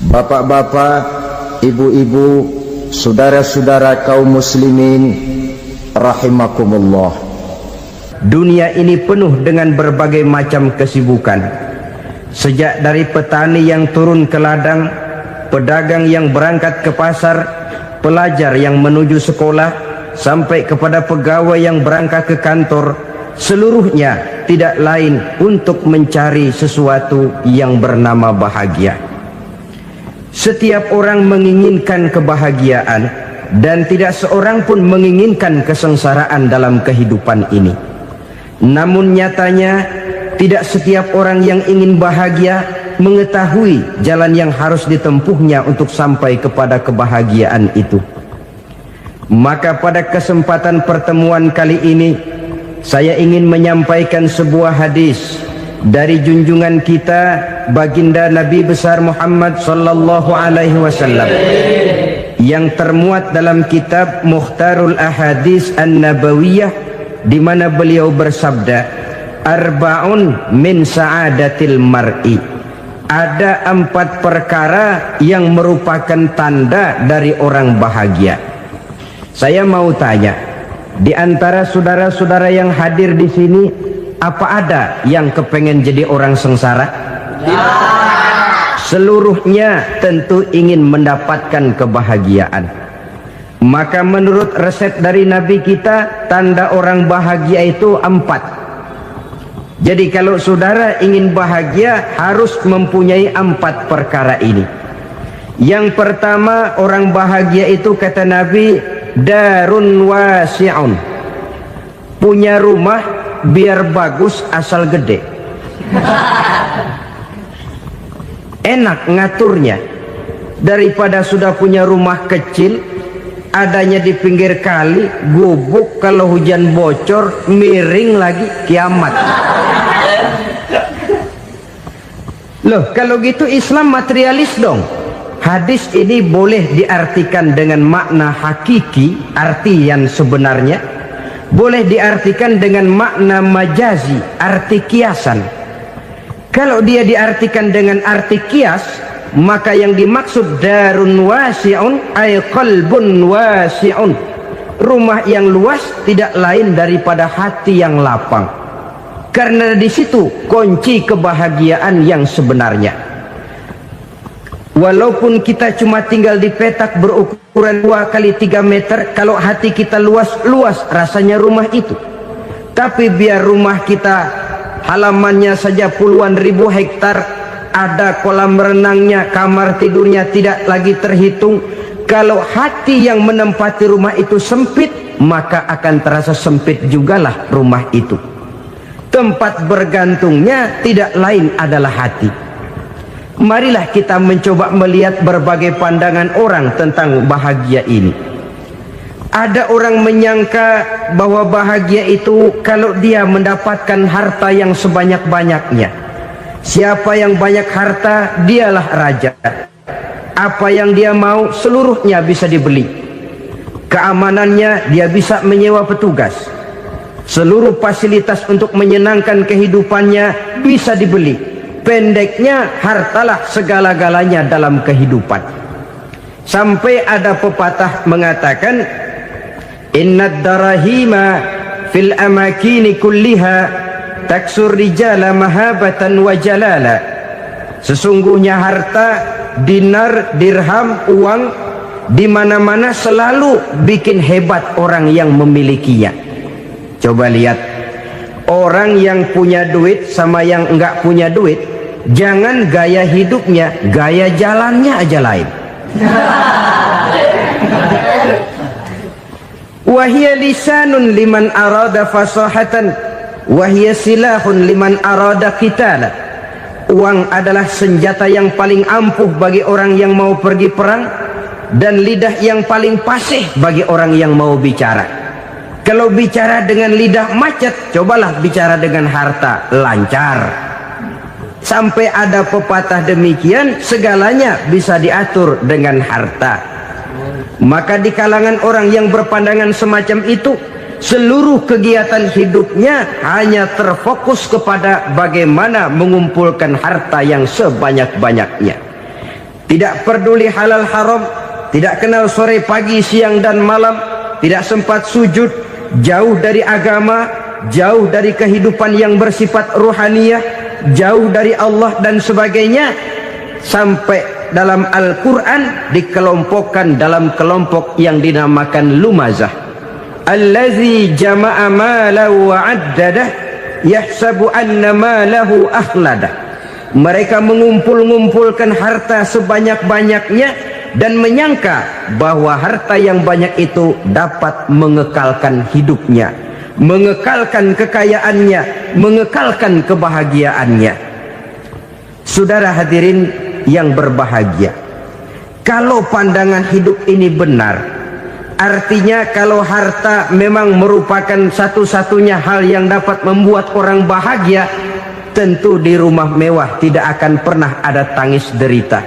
Bapak-bapak, ibu-ibu, saudara-saudara kaum muslimin rahimakumullah. Dunia ini penuh dengan berbagai macam kesibukan. Sejak dari petani yang turun ke ladang, pedagang yang berangkat ke pasar, pelajar yang menuju sekolah, sampai kepada pegawai yang berangkat ke kantor, seluruhnya tidak lain untuk mencari sesuatu yang bernama bahagia. Setiap orang menginginkan kebahagiaan, dan tidak seorang pun menginginkan kesengsaraan dalam kehidupan ini. Namun nyatanya tidak setiap orang yang ingin bahagia mengetahui jalan yang harus ditempuhnya untuk sampai kepada kebahagiaan itu. Maka pada kesempatan pertemuan kali ini, saya ingin menyampaikan sebuah hadis dari junjungan kita baginda Nabi besar Muhammad sallallahu alaihi wasallam yang termuat dalam kitab Mukhtarul Ahadits An-Nabawiyah, di mana beliau bersabda, arba'un min sa'adatil mar'i. Ada 4 perkara yang merupakan tanda dari orang bahagia. Saya mau tanya, di antara saudara-saudara yang hadir di sini, apa ada yang kepengen jadi orang sengsara? Seluruhnya tentu ingin mendapatkan kebahagiaan. Maka menurut resep dari Nabi kita, tanda orang bahagia itu 4. Jadi kalau saudara ingin bahagia, harus mempunyai 4 perkara ini. Yang pertama, orang bahagia itu kata Nabi, darun wasi'un. Punya rumah biar bagus asal gede. Enak ngaturnya, daripada sudah punya rumah kecil adanya di pinggir kali, gubuk, kalau hujan bocor miring lagi, kiamat. Loh, kalau gitu Islam materialis dong. Hadis ini boleh diartikan dengan makna hakiki, arti yang sebenarnya, boleh diartikan dengan makna majazi, arti kiasan. Kalau dia diartikan dengan arti kias, maka yang dimaksud darun wasi'un ay qalbun wasi'un. Rumah yang luas tidak lain daripada hati yang lapang. Karena di situ kunci kebahagiaan yang sebenarnya. Walaupun kita cuma tinggal di petak berukuran 2 kali 3 meter, kalau hati kita luas-luas rasanya rumah itu. Tapi biar rumah kita halamannya saja puluhan ribu hektar, ada kolam renangnya, kamar tidurnya tidak lagi terhitung. Kalau hati yang menempati rumah itu sempit, maka akan terasa sempit jugalah rumah itu. Tempat bergantungnya tidak lain adalah hati. Marilah kita mencoba melihat berbagai pandangan orang tentang bahagia ini. Ada orang menyangka bahwa bahagia itu kalau dia mendapatkan harta yang sebanyak-banyaknya. Siapa yang banyak harta, dialah raja. Apa yang dia mau, seluruhnya bisa dibeli. Keamanannya, dia bisa menyewa petugas. Seluruh fasilitas untuk menyenangkan kehidupannya bisa dibeli. Pendeknya, hartalah segala-galanya dalam kehidupan. Sampai ada pepatah mengatakan, innad darahima fil amakini kulliha taksur rijala mahabatan wa jalala. Sesungguhnya harta, dinar, dirham, uang di mana-mana selalu bikin hebat orang yang memilikinya. Coba lihat, orang yang punya duit sama yang enggak punya duit, jangan gaya hidupnya, gaya jalannya aja lain. Wahia lisanun liman arada fasahatan, wahia silahun liman arada qitala. Uang adalah senjata yang paling ampuh bagi orang yang mau pergi perang, dan lidah yang paling fasih bagi orang yang mau bicara. Kalau bicara dengan lidah macet, cobalah bicara dengan harta, lancar. Sampai ada pepatah demikian, segalanya bisa diatur dengan harta. Maka di kalangan orang yang berpandangan semacam itu, seluruh kegiatan hidupnya hanya terfokus kepada bagaimana mengumpulkan harta yang sebanyak-banyaknya. tidak peduli halal haram, tidak kenal sore pagi siang dan malam, tidak sempat sujud, jauh dari agama, jauh dari kehidupan yang bersifat ruhaniyah, jauh dari Allah dan sebagainya, sampai dalam Al-Quran dikelompokkan dalam kelompok yang dinamakan lumazah. Allazi jama'a malahu wa 'addadah yahsabu anna malahu akhladah. Mereka mengumpul-ngumpulkan harta sebanyak-banyaknya dan menyangka bahwa harta yang banyak itu dapat mengekalkan hidupnya, mengekalkan kekayaannya, mengekalkan kebahagiaannya. Saudara hadirin yang berbahagia, kalau pandangan hidup ini benar, artinya kalau harta memang merupakan satu-satunya hal yang dapat membuat orang bahagia, tentu di rumah mewah tidak akan pernah ada tangis derita.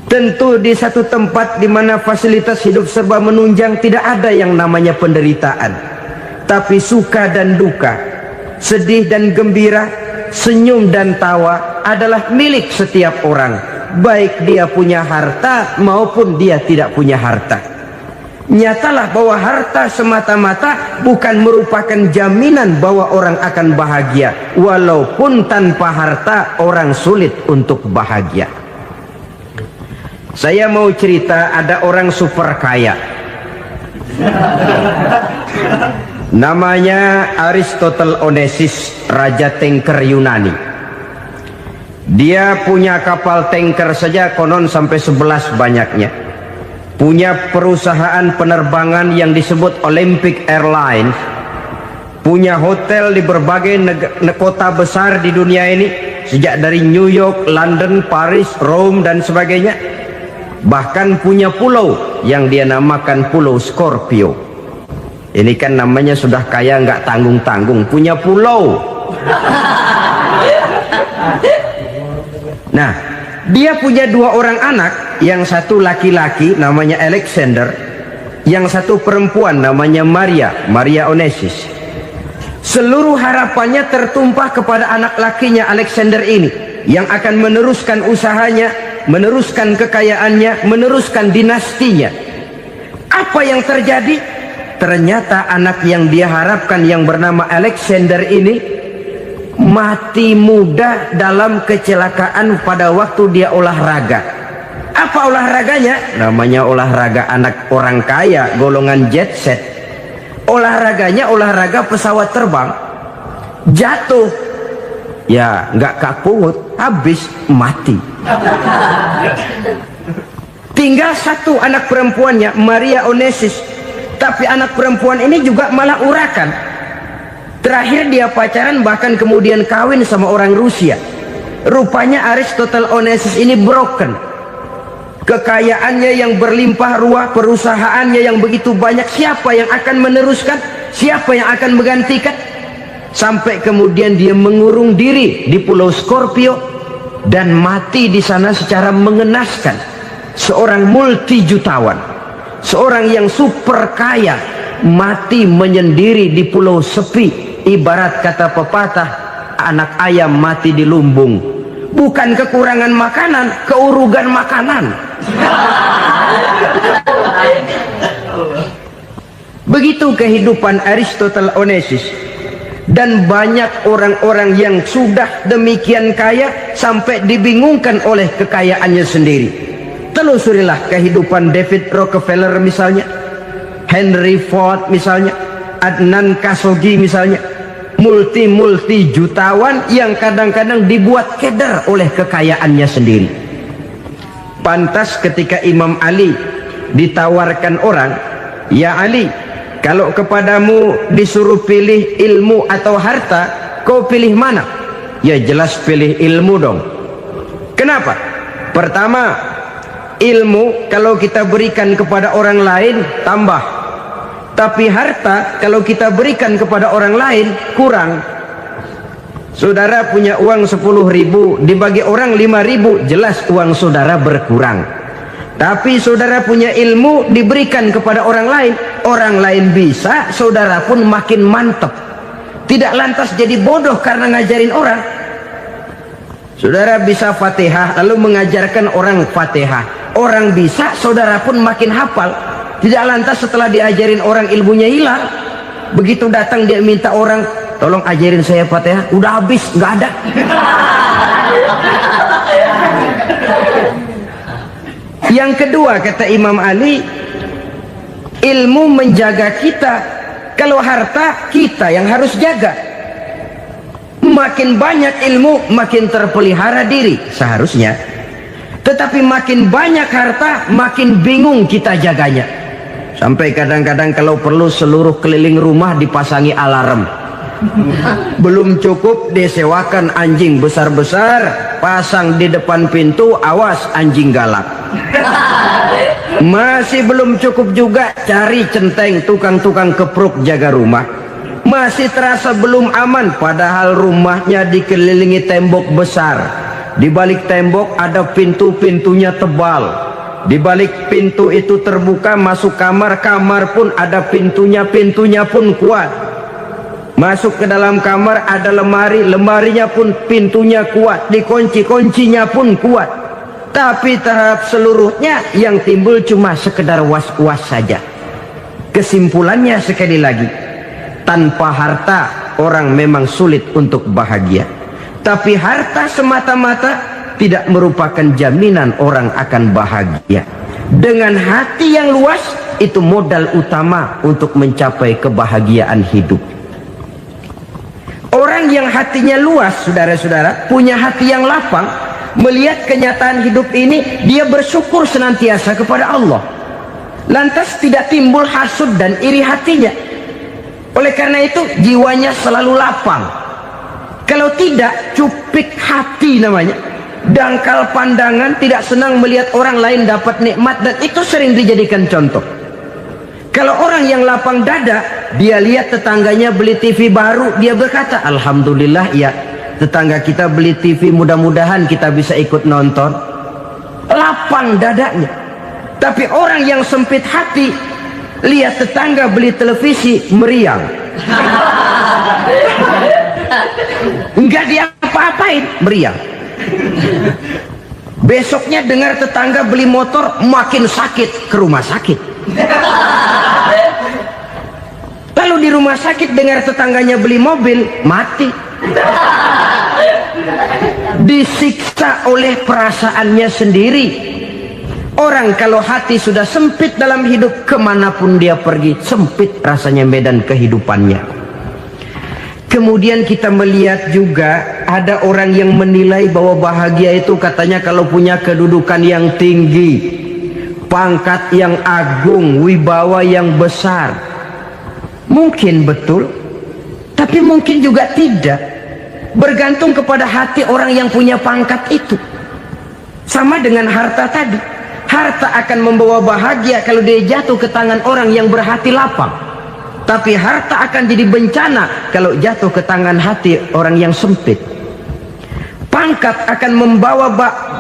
Tentu di satu tempat di mana fasilitas hidup serba menunjang tidak ada yang namanya penderitaan. Tapi suka dan duka, sedih dan gembira, senyum dan tawa adalah milik setiap orang, baik dia punya harta maupun dia tidak punya harta. Nyatalah bahwa harta semata-mata bukan merupakan jaminan bahwa orang akan bahagia, walaupun tanpa harta orang sulit untuk bahagia. Saya mau cerita, ada orang super kaya, namanya Aristotle Onassis, raja tanker Yunani. Dia punya kapal tanker saja konon sampai 11 banyaknya. Punya perusahaan penerbangan yang disebut Olympic Airlines, punya hotel di berbagai kota besar di dunia ini, sejak dari New York, London, Paris, Rome dan sebagainya. Bahkan punya pulau yang dia namakan Pulau Scorpio. Ini kan namanya sudah kaya nggak tanggung-tanggung, punya pulau. Nah, dia punya 2 orang anak, yang satu laki-laki namanya Alexander, yang satu perempuan namanya Maria Onassis. Seluruh harapannya tertumpah kepada anak lakinya Alexander ini, yang akan meneruskan usahanya, meneruskan kekayaannya, meneruskan dinastinya. Apa yang terjadi? Ternyata anak yang dia harapkan yang bernama Alexander ini mati muda dalam kecelakaan pada waktu dia olahraga. Apa olahraganya? Namanya olahraga anak orang kaya, golongan jet set. Olahraganya olahraga pesawat terbang. Jatuh, ya nggak kapungut, habis mati. Tinggal satu anak perempuannya, Maria Onassis. Tapi anak perempuan ini juga malah urakan. Terakhir dia pacaran, bahkan kemudian kawin sama orang Rusia. Rupanya Aristotle Onassis ini broken. Kekayaannya yang berlimpah ruah, perusahaannya yang begitu banyak, siapa yang akan meneruskan? Siapa yang akan menggantikan? Sampai kemudian dia mengurung diri di Pulau Scorpio dan mati di sana secara mengenaskan. Seorang multijutawan, seorang yang super kaya, mati menyendiri di pulau sepi. Ibarat kata pepatah, anak ayam mati di lumbung. Bukan kekurangan makanan, keurugan makanan. Begitu kehidupan Aristotle Onassis. Dan banyak orang-orang yang sudah demikian kaya sampai dibingungkan oleh kekayaannya sendiri. Telusurilah kehidupan David Rockefeller misalnya, Henry Ford misalnya, Adnan Khashoggi misalnya. Multi jutawan yang kadang-kadang dibuat keder oleh kekayaannya sendiri. Pantas ketika Imam Ali ditawarkan orang, "Ya Ali, kalau kepadamu disuruh pilih ilmu atau harta, kau pilih mana?" Ya jelas pilih ilmu dong. Kenapa? Pertama, ilmu kalau kita berikan kepada orang lain tambah. Tapi harta kalau kita berikan kepada orang lain kurang. Saudara punya uang 10.000, dibagi orang 5.000, jelas uang saudara berkurang. Tapi saudara punya ilmu, diberikan kepada orang lain bisa, saudara pun makin mantep. Tidak lantas jadi bodoh karena ngajarin orang. Saudara bisa Fatihah lalu mengajarkan orang Fatihah. Orang bisa, saudara pun makin hafal. Tidak lantas setelah diajarin orang ilmunya hilang. Begitu datang dia minta orang, tolong ajarin saya Fatihah, udah habis, nggak ada. Yang kedua kata Imam Ali, ilmu menjaga kita. Kalau harta, kita yang harus jaga. Makin banyak ilmu, makin terpelihara diri seharusnya. Tetapi makin banyak harta, makin bingung kita jaganya. Sampai kadang-kadang kalau perlu seluruh keliling rumah dipasangi alarm. Belum cukup disewakan anjing besar-besar, pasang di depan pintu, awas anjing galak. Masih belum cukup juga, cari centeng tukang-tukang kepruk jaga rumah. Masih terasa belum aman, padahal rumahnya dikelilingi tembok besar. Di balik tembok ada pintu-pintunya tebal. Di balik pintu itu terbuka masuk kamar, kamar pun ada pintunya, pintunya pun kuat. Masuk ke dalam kamar ada lemari, lemarinya pun pintunya kuat, dikunci, kuncinya pun kuat. Tapi terhadap seluruhnya yang timbul cuma sekedar was-was saja. Kesimpulannya sekali lagi, tanpa harta orang memang sulit untuk bahagia. Tapi harta semata-mata tidak merupakan jaminan orang akan bahagia. Dengan hati yang luas, itu modal utama untuk mencapai kebahagiaan hidup. Orang yang hatinya luas, saudara-saudara, punya hati yang lapang, melihat kenyataan hidup ini, dia bersyukur senantiasa kepada Allah. Lantas tidak timbul hasud dan iri hatinya. Oleh karena itu jiwanya selalu lapang. Kalau tidak, cupik hati namanya, dangkal pandangan, tidak senang melihat orang lain dapat nikmat, dan itu sering dijadikan contoh. Kalau orang yang lapang dada, dia lihat tetangganya beli TV baru, dia berkata, alhamdulillah ya, tetangga kita beli TV, mudah-mudahan kita bisa ikut nonton. Lapang dadanya. Tapi orang yang sempit hati, lihat tetangga beli televisi, meriang. Enggak dia apa-apain, meriang. Besoknya dengar tetangga beli motor, makin sakit, ke rumah sakit. Lalu di rumah sakit dengar tetangganya beli mobil, mati. Disiksa oleh perasaannya sendiri. Orang kalau hati sudah sempit dalam hidup, kemanapun dia pergi, sempit rasanya medan kehidupannya. Kemudian kita melihat juga ada orang yang menilai bahwa bahagia itu katanya kalau punya kedudukan yang tinggi, pangkat yang agung, wibawa yang besar. Mungkin betul, tapi mungkin juga tidak. Bergantung kepada hati orang yang punya pangkat itu. Sama dengan harta tadi. Harta akan membawa bahagia kalau dia jatuh ke tangan orang yang berhati lapang. Tapi harta akan jadi bencana kalau jatuh ke tangan hati orang yang sempit. Pangkat akan membawa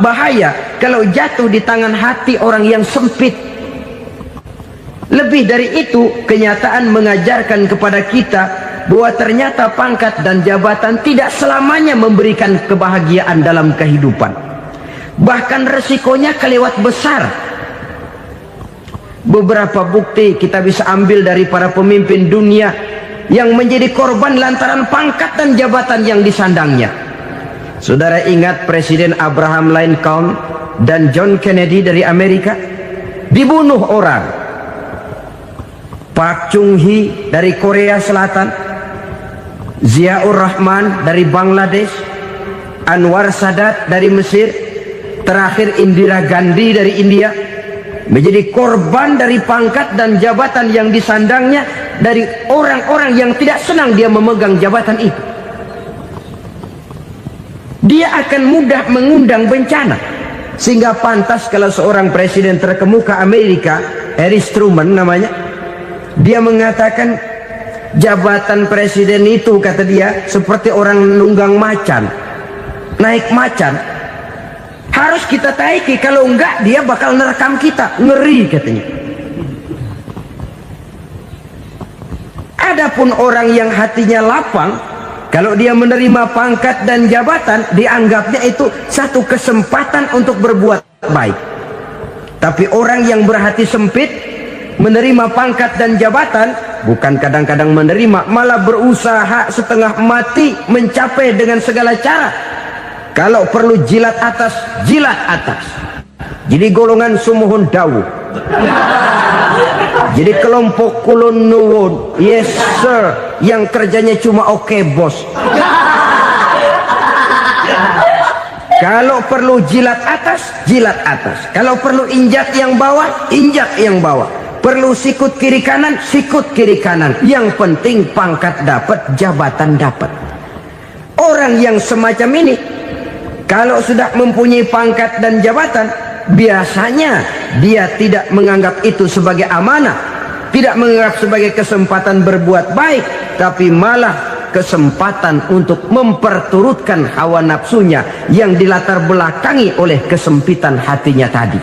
bahaya kalau jatuh di tangan hati orang yang sempit. Lebih dari itu, kenyataan mengajarkan kepada kita bahwa ternyata pangkat dan jabatan tidak selamanya memberikan kebahagiaan dalam kehidupan. Bahkan resikonya kelewat besar. Beberapa bukti kita bisa ambil dari para pemimpin dunia yang menjadi korban lantaran pangkat dan jabatan yang disandangnya. Saudara ingat Presiden Abraham Lincoln dan John Kennedy dari Amerika? Dibunuh orang. Park Chung-hee dari Korea Selatan, Ziaur Rahman dari Bangladesh, Anwar Sadat dari Mesir, terakhir Indira Gandhi dari India, menjadi korban dari pangkat dan jabatan yang disandangnya dari orang-orang yang tidak senang dia memegang jabatan itu. Dia akan mudah mengundang bencana. Sehingga pantas kalau seorang presiden terkemuka Amerika, Harry Truman namanya, dia mengatakan jabatan presiden itu, kata dia, seperti orang nunggang macan, naik macan. Harus kita taiki, kalau enggak dia bakal nerekam kita, ngeri katanya. Adapun orang yang hatinya lapang, Kalau dia menerima pangkat dan jabatan, dianggapnya itu satu kesempatan untuk berbuat baik. Tapi orang yang berhati sempit, menerima pangkat dan jabatan, bukan kadang-kadang menerima, malah berusaha setengah mati mencapai dengan segala cara. Kalau perlu jilat atas, jilat atas. Jadi golongan sumuhun dawu. Jadi kelompok kulon nuwun, yes sir, yang kerjanya cuma oke bos. Kalau perlu jilat atas, jilat atas. Kalau perlu injak yang bawah, injak yang bawah. Perlu sikut kiri kanan, sikut kiri kanan. Yang penting pangkat dapat, jabatan dapat. Orang yang semacam ini, kalau sudah mempunyai pangkat dan jabatan, biasanya dia tidak menganggap itu sebagai amanah, tidak menganggap sebagai kesempatan berbuat baik, tapi malah kesempatan untuk memperturutkan hawa nafsunya yang dilatar belakangi oleh kesempitan hatinya tadi.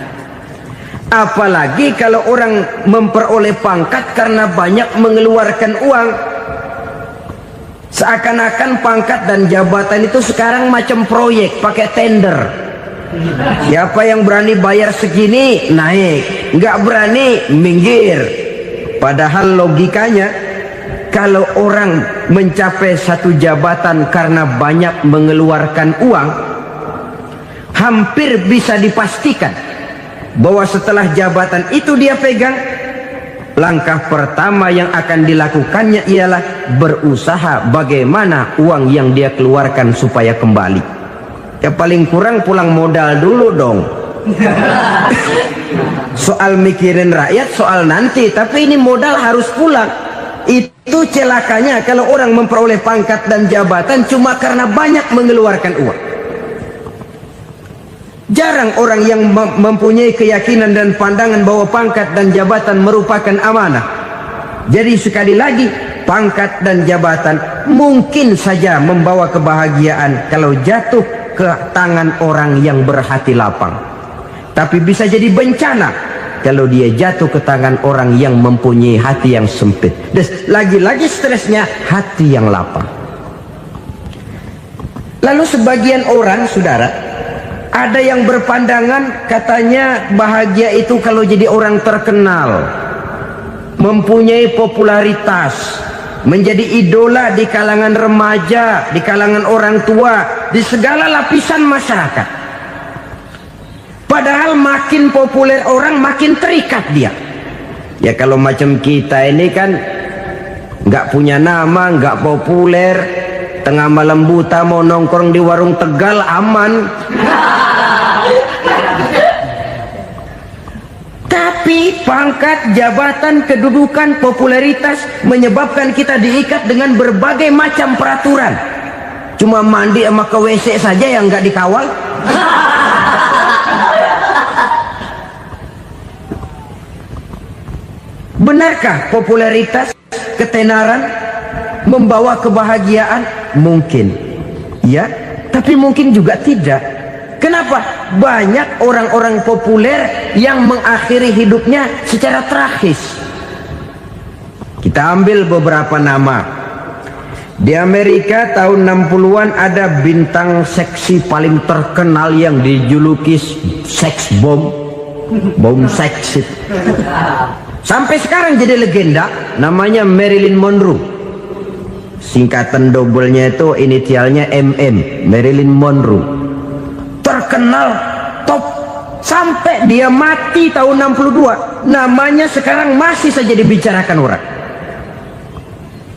Apalagi kalau orang memperoleh pangkat karena banyak mengeluarkan uang, seakan-akan pangkat dan jabatan itu sekarang macam proyek pakai tender. Siapa yang berani bayar segini naik, nggak berani minggir. Padahal logikanya, kalau orang mencapai satu jabatan karena banyak mengeluarkan uang, hampir bisa dipastikan bahwa setelah jabatan itu dia pegang, langkah pertama yang akan dilakukannya ialah berusaha bagaimana uang yang dia keluarkan supaya kembali. Ya paling kurang pulang modal dulu dong. Soal mikirin rakyat soal nanti, tapi ini modal harus pulang. Itu celakanya kalau orang memperoleh pangkat dan jabatan cuma karena banyak mengeluarkan uang. Jarang orang yang mempunyai keyakinan dan pandangan bahwa pangkat dan jabatan merupakan amanah. Jadi sekali lagi, pangkat dan jabatan mungkin saja membawa kebahagiaan kalau jatuh ke tangan orang yang berhati lapang. Tapi bisa jadi bencana kalau dia jatuh ke tangan orang yang mempunyai hati yang sempit. Dan lagi-lagi stresnya hati yang lapang. Lalu sebagian orang, saudara, ada yang berpandangan katanya bahagia itu kalau jadi orang terkenal, mempunyai popularitas, menjadi idola di kalangan remaja, di kalangan orang tua, di segala lapisan masyarakat. Padahal makin populer orang, makin terikat dia. Ya kalau macam kita ini kan nggak punya nama, nggak populer, tengah malam buta mau nongkrong di warung Tegal aman. Tapi pangkat, jabatan, kedudukan, popularitas menyebabkan kita diikat dengan berbagai macam peraturan. Cuma mandi sama ke WC saja yang nggak dikawal. Benarkah popularitas, ketenaran membawa kebahagiaan? Mungkin, ya, tapi mungkin juga tidak. Kenapa? Banyak orang-orang populer yang mengakhiri hidupnya secara tragis. Kita ambil beberapa nama. Di Amerika tahun 60-an ada bintang seksi paling terkenal yang dijuluki seks bom, bom seks. Sampai sekarang jadi legenda, namanya Marilyn Monroe. Singkatan doublenya itu inisialnya MM, Marilyn Monroe. Terkenal top sampai dia mati tahun 62, namanya sekarang masih saja dibicarakan orang.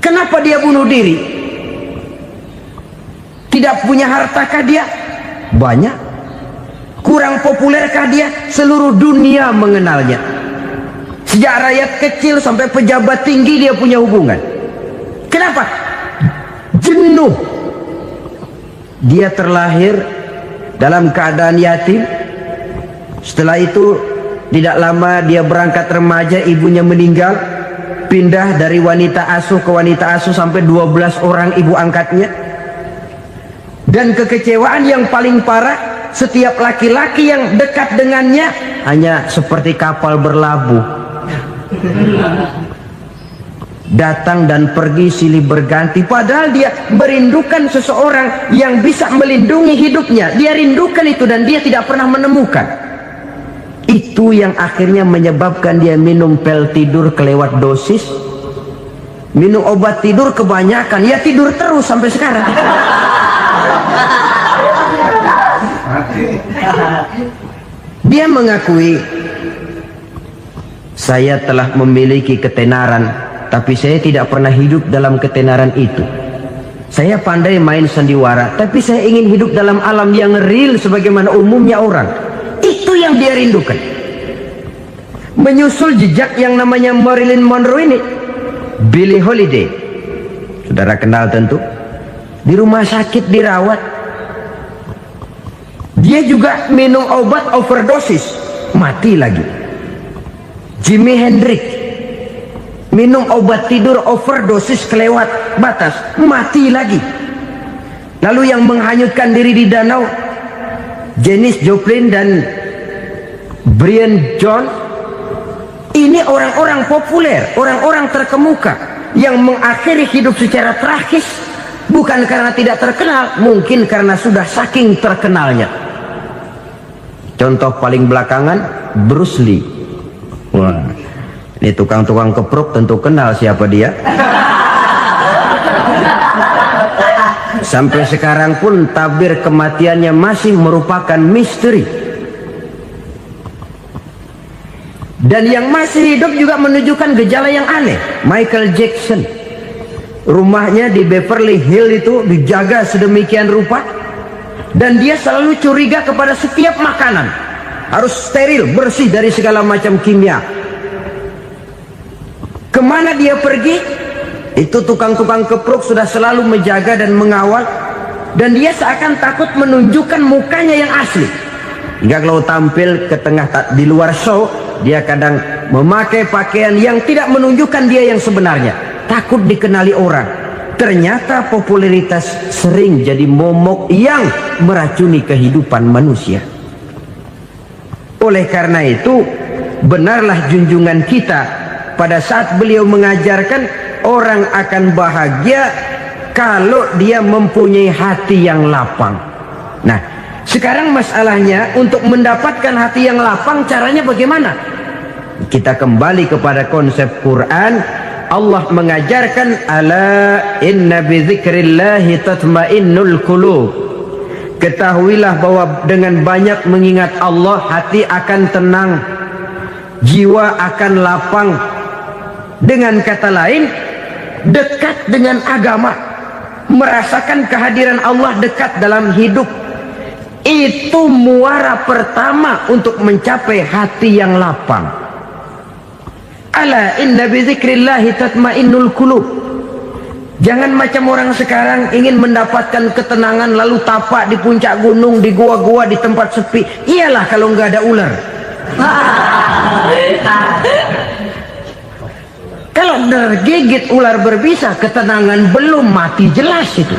Kenapa dia bunuh diri? Tidak punya hartakah dia? Banyak. Kurang populerkah dia? Seluruh dunia mengenalnya. Sejak rakyat kecil sampai pejabat tinggi dia punya hubungan. Kenapa? Jenuh. Dia terlahir dalam keadaan yatim. Setelah itu tidak lama dia berangkat remaja, ibunya meninggal. Pindah dari wanita asuh ke wanita asuh sampai 12 orang ibu angkatnya. Dan kekecewaan yang paling parah, setiap laki-laki yang dekat dengannya hanya seperti kapal berlabuh. datang dan pergi silih berganti, padahal dia merindukan seseorang yang bisa melindungi hidupnya. Dia rindukan itu dan dia tidak pernah menemukan. Itu yang akhirnya menyebabkan dia minum pil tidur kelewat dosis, minum obat tidur kebanyakan, ya tidur terus sampai sekarang. Dia mengakui, saya telah memiliki ketenaran, tapi saya tidak pernah hidup dalam ketenaran itu. Saya pandai main sandiwara, tapi saya ingin hidup dalam alam yang real sebagaimana umumnya orang. Itu yang dia rindukan. Menyusul jejak yang namanya Marilyn Monroe ini, Billie Holiday, saudara kenal tentu, di rumah sakit dirawat. Dia juga minum obat overdosis, mati lagi. Jimi Hendrix minum obat tidur overdosis kelewat batas, mati lagi. Lalu yang menghanyutkan diri di danau, Janis Joplin dan Brian Jones. Ini orang-orang populer, orang-orang terkemuka yang mengakhiri hidup secara tragis, bukan karena tidak terkenal, mungkin karena sudah saking terkenalnya. Contoh paling belakangan, Bruce Lee. Wah, ini tukang-tukang keprok tentu kenal siapa dia. Sampai sekarang pun tabir kematiannya masih merupakan misteri. Dan yang masih hidup juga menunjukkan gejala yang aneh. Michael Jackson, rumahnya di Beverly Hills itu dijaga sedemikian rupa, dan dia selalu curiga kepada setiap makanan harus steril, bersih dari segala macam kimia. Kemana dia pergi, itu tukang-tukang keprok sudah selalu menjaga dan mengawal, dan dia seakan takut menunjukkan mukanya yang asli. Hingga kalau tampil ke tengah di luar show, dia kadang memakai pakaian yang tidak menunjukkan dia yang sebenarnya, takut dikenali orang. Ternyata popularitas sering jadi momok yang meracuni kehidupan manusia. Oleh karena itu, benarlah junjungan kita pada saat beliau mengajarkan orang akan bahagia kalau dia mempunyai hati yang lapang. Nah, sekarang masalahnya untuk mendapatkan hati yang lapang, caranya bagaimana? Kita kembali kepada konsep Quran. Allah mengajarkan, ala inna bi dzikrillahi tatmainnul qulub. Ketahuilah bahwa dengan banyak mengingat Allah, hati akan tenang, jiwa akan lapang. Dengan kata lain, dekat dengan agama, merasakan kehadiran Allah dekat dalam hidup. Itu muara pertama untuk mencapai hati yang lapang. Ala inna bi dzikrillahi tatmainnul qulub. Jangan macam orang sekarang ingin mendapatkan ketenangan lalu tapak di puncak gunung, di gua-gua, di tempat sepi. Iyalah kalau nggak ada ular. Kalau tergigit ular berbisa, ketenangan belum, mati jelas itu.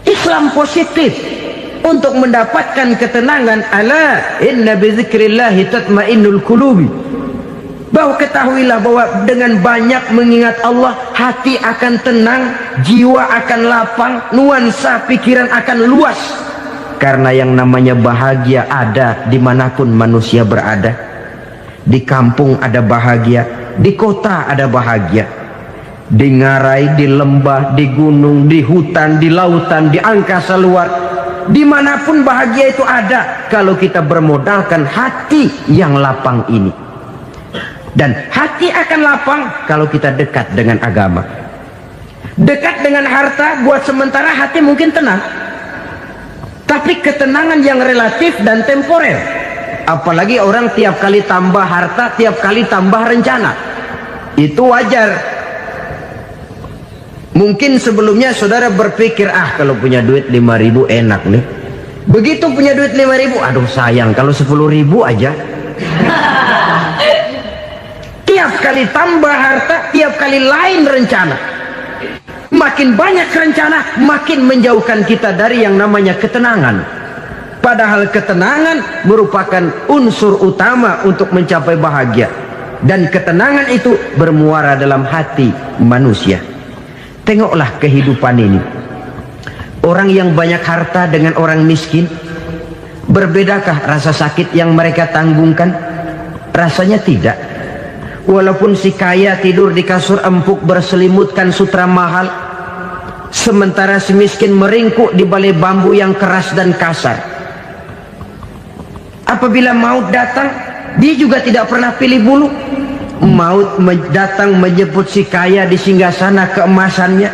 Islam positif untuk mendapatkan ketenangan. Ala inna bi dzikrillahi tatmainnul qulubi. Bahwa ketahuilah bahwa dengan banyak mengingat Allah, hati akan tenang, jiwa akan lapang, nuansa pikiran akan luas. Karena yang namanya bahagia ada dimanapun manusia berada. Di kampung ada bahagia, di kota ada bahagia, di ngarai, di lembah, di gunung, di hutan, di lautan, di angkasa luar, dimanapun bahagia itu ada kalau kita bermodalkan hati yang lapang ini. Dan hati akan lapang kalau kita dekat dengan agama. Dekat dengan harta buat sementara hati mungkin tenang, tapi ketenangan yang relatif dan temporer. Apalagi orang tiap kali tambah harta, tiap kali tambah rencana, itu wajar. Mungkin sebelumnya saudara berpikir, kalau punya duit 5.000 enak nih. Begitu punya duit 5.000, aduh sayang kalau 10.000 aja. Tiap kali tambah harta, tiap kali lain rencana. Makin banyak rencana, makin menjauhkan kita dari yang namanya ketenangan. Padahal ketenangan merupakan unsur utama untuk mencapai bahagia. dan ketenangan itu bermuara dalam hati manusia. Tengoklah kehidupan ini. Orang yang banyak harta dengan orang miskin, berbedakah rasa sakit yang mereka tanggungkan? Rasanya tidak. Walaupun si kaya tidur di kasur empuk berselimutkan sutra mahal, sementara si miskin meringkuk di balai bambu yang keras dan kasar. Apabila maut datang, dia juga tidak pernah pilih bulu. Maut datang menjemput si kaya di singgasana keemasannya,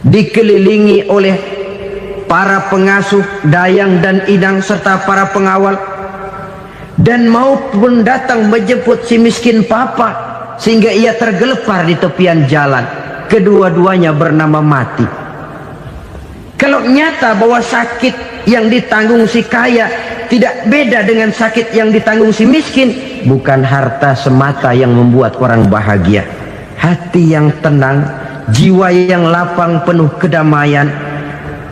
dikelilingi oleh para pengasuh, dayang dan idang serta para pengawal. Dan maut pun datang menjemput si miskin papa, sehingga ia tergelepar di tepian jalan. Kedua-duanya bernama mati. Kalau nyata bahwa sakit yang ditanggung si kaya tidak beda dengan sakit yang ditanggung si miskin, bukan harta semata yang membuat orang bahagia. Hati yang tenang, jiwa yang lapang penuh kedamaian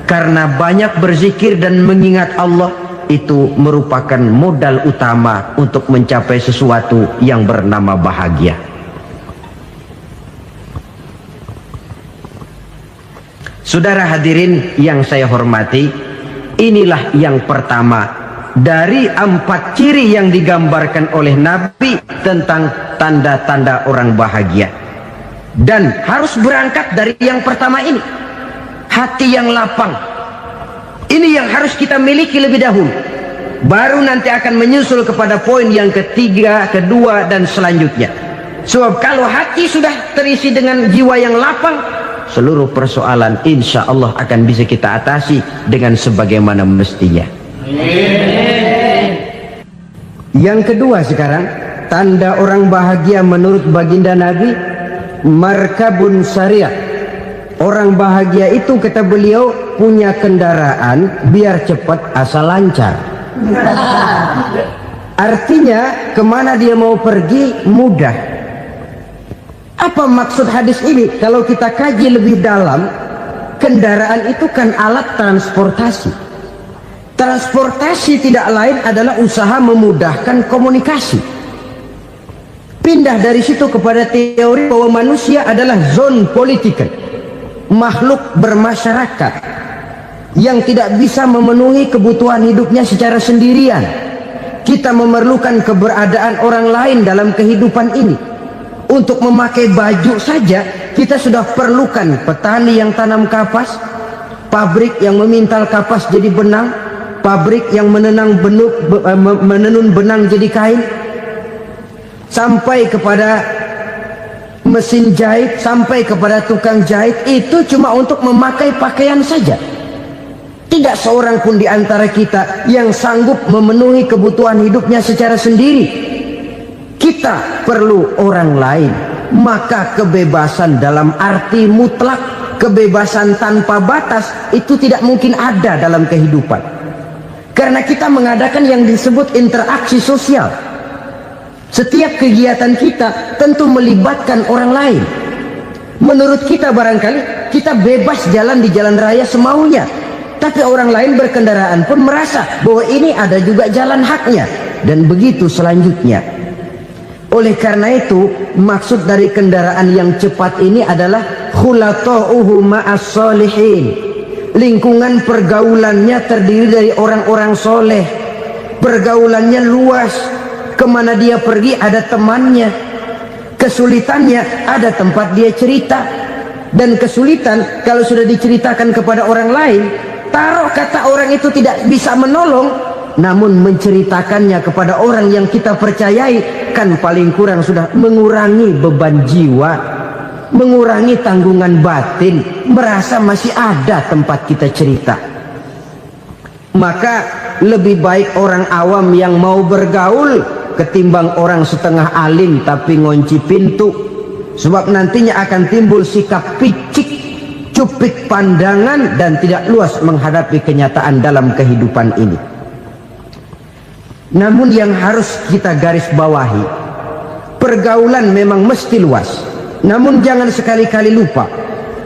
karena banyak berzikir dan mengingat Allah, itu merupakan modal utama untuk mencapai sesuatu yang bernama bahagia. Saudara hadirin yang saya hormati, inilah yang pertama dari 4 ciri yang digambarkan oleh Nabi tentang tanda-tanda orang bahagia. Dan harus berangkat dari yang pertama ini, hati yang lapang. Ini yang harus kita miliki lebih dahulu, baru nanti akan menyusul kepada poin yang ketiga, kedua dan selanjutnya. Sebab kalau hati sudah terisi dengan jiwa yang lapang, seluruh persoalan insya Allah akan bisa kita atasi dengan sebagaimana mestinya. Yang kedua sekarang, tanda orang bahagia menurut baginda Nabi, markabun syariah. Orang bahagia itu, kata beliau, punya kendaraan biar cepat asal lancar. Artinya kemana dia mau pergi mudah. Apa maksud hadis ini? Kalau kita kaji lebih dalam, kendaraan itu kan alat transportasi. Transportasi tidak lain adalah usaha memudahkan komunikasi. Pindah dari situ kepada teori bahwa manusia adalah zon political, makhluk bermasyarakat yang tidak bisa memenuhi kebutuhan hidupnya secara sendirian. Kita memerlukan keberadaan orang lain dalam kehidupan ini. Untuk memakai baju saja kita sudah perlukan petani yang tanam kapas, pabrik yang memintal kapas jadi benang, pabrik yang menenun benang jadi kain, sampai kepada mesin jahit, sampai kepada tukang jahit. Itu cuma untuk memakai pakaian saja. Tidak seorang pun di antara kita yang sanggup memenuhi kebutuhan hidupnya secara sendiri. Kita perlu orang lain. Maka kebebasan dalam arti mutlak, kebebasan tanpa batas, itu tidak mungkin ada dalam kehidupan. Karena kita mengadakan yang disebut interaksi sosial. Setiap kegiatan kita tentu melibatkan orang lain. Menurut kita barangkali kita bebas jalan di jalan raya semaunya, tapi orang lain berkendaraan pun merasa bahwa ini ada juga jalan haknya, dan begitu selanjutnya. Oleh karena itu, maksud dari kendaraan yang cepat ini adalah khulata'uhu ma'as solihin. Lingkungan pergaulannya terdiri dari orang-orang soleh. Pergaulannya luas. Kemana dia pergi ada temannya. Kesulitannya ada tempat dia cerita. Dan kesulitan kalau sudah diceritakan kepada orang lain, taruh kata orang itu tidak bisa menolong, namun menceritakannya kepada orang yang kita percayai, kan paling kurang sudah mengurangi beban jiwa, mengurangi tanggungan batin, merasa masih ada tempat kita cerita. Maka lebih baik orang awam yang mau bergaul ketimbang orang setengah alim tapi ngunci pintu. Sebab nantinya akan timbul sikap picik, cupik pandangan, dan tidak luas menghadapi kenyataan dalam kehidupan ini. Namun yang harus kita garis bawahi, pergaulan memang mesti luas. Namun jangan sekali-kali lupa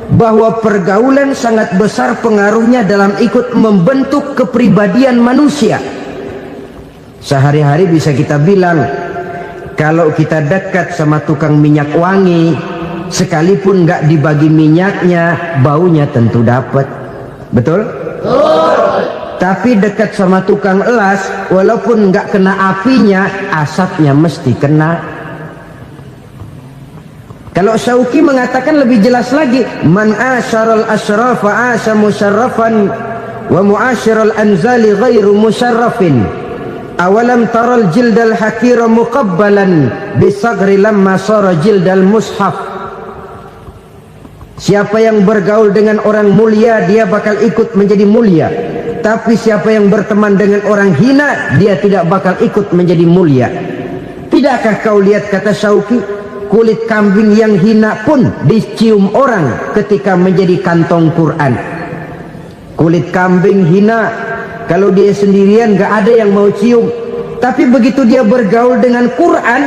bahwa pergaulan sangat besar pengaruhnya dalam ikut membentuk kepribadian manusia. Sehari-hari bisa kita bilang, Kalau kita dekat sama tukang minyak wangi, sekalipun nggak dibagi minyaknya, baunya tentu dapat. Betul? Tapi dekat sama tukang elas, walaupun nggak kena apinya, asapnya mesti kena. Kalau Syauqi mengatakan lebih jelas lagi, man asyaral asyrafa asya musyarrafan wa muasyiral anzali ghairu musyarrafin. Awalam taral jildal hakira muqabbalan bisagri lamma sara jildal mushaf. Siapa yang bergaul dengan orang mulia, dia bakal ikut menjadi mulia. Tapi siapa yang berteman dengan orang hina, dia tidak bakal ikut menjadi mulia. Tidakkah kau lihat, kata Syauqi, kulit kambing yang hina pun dicium orang ketika menjadi kantong Quran. Kulit kambing hina, kalau dia sendirian gak ada yang mau cium. Tapi begitu dia bergaul dengan Quran,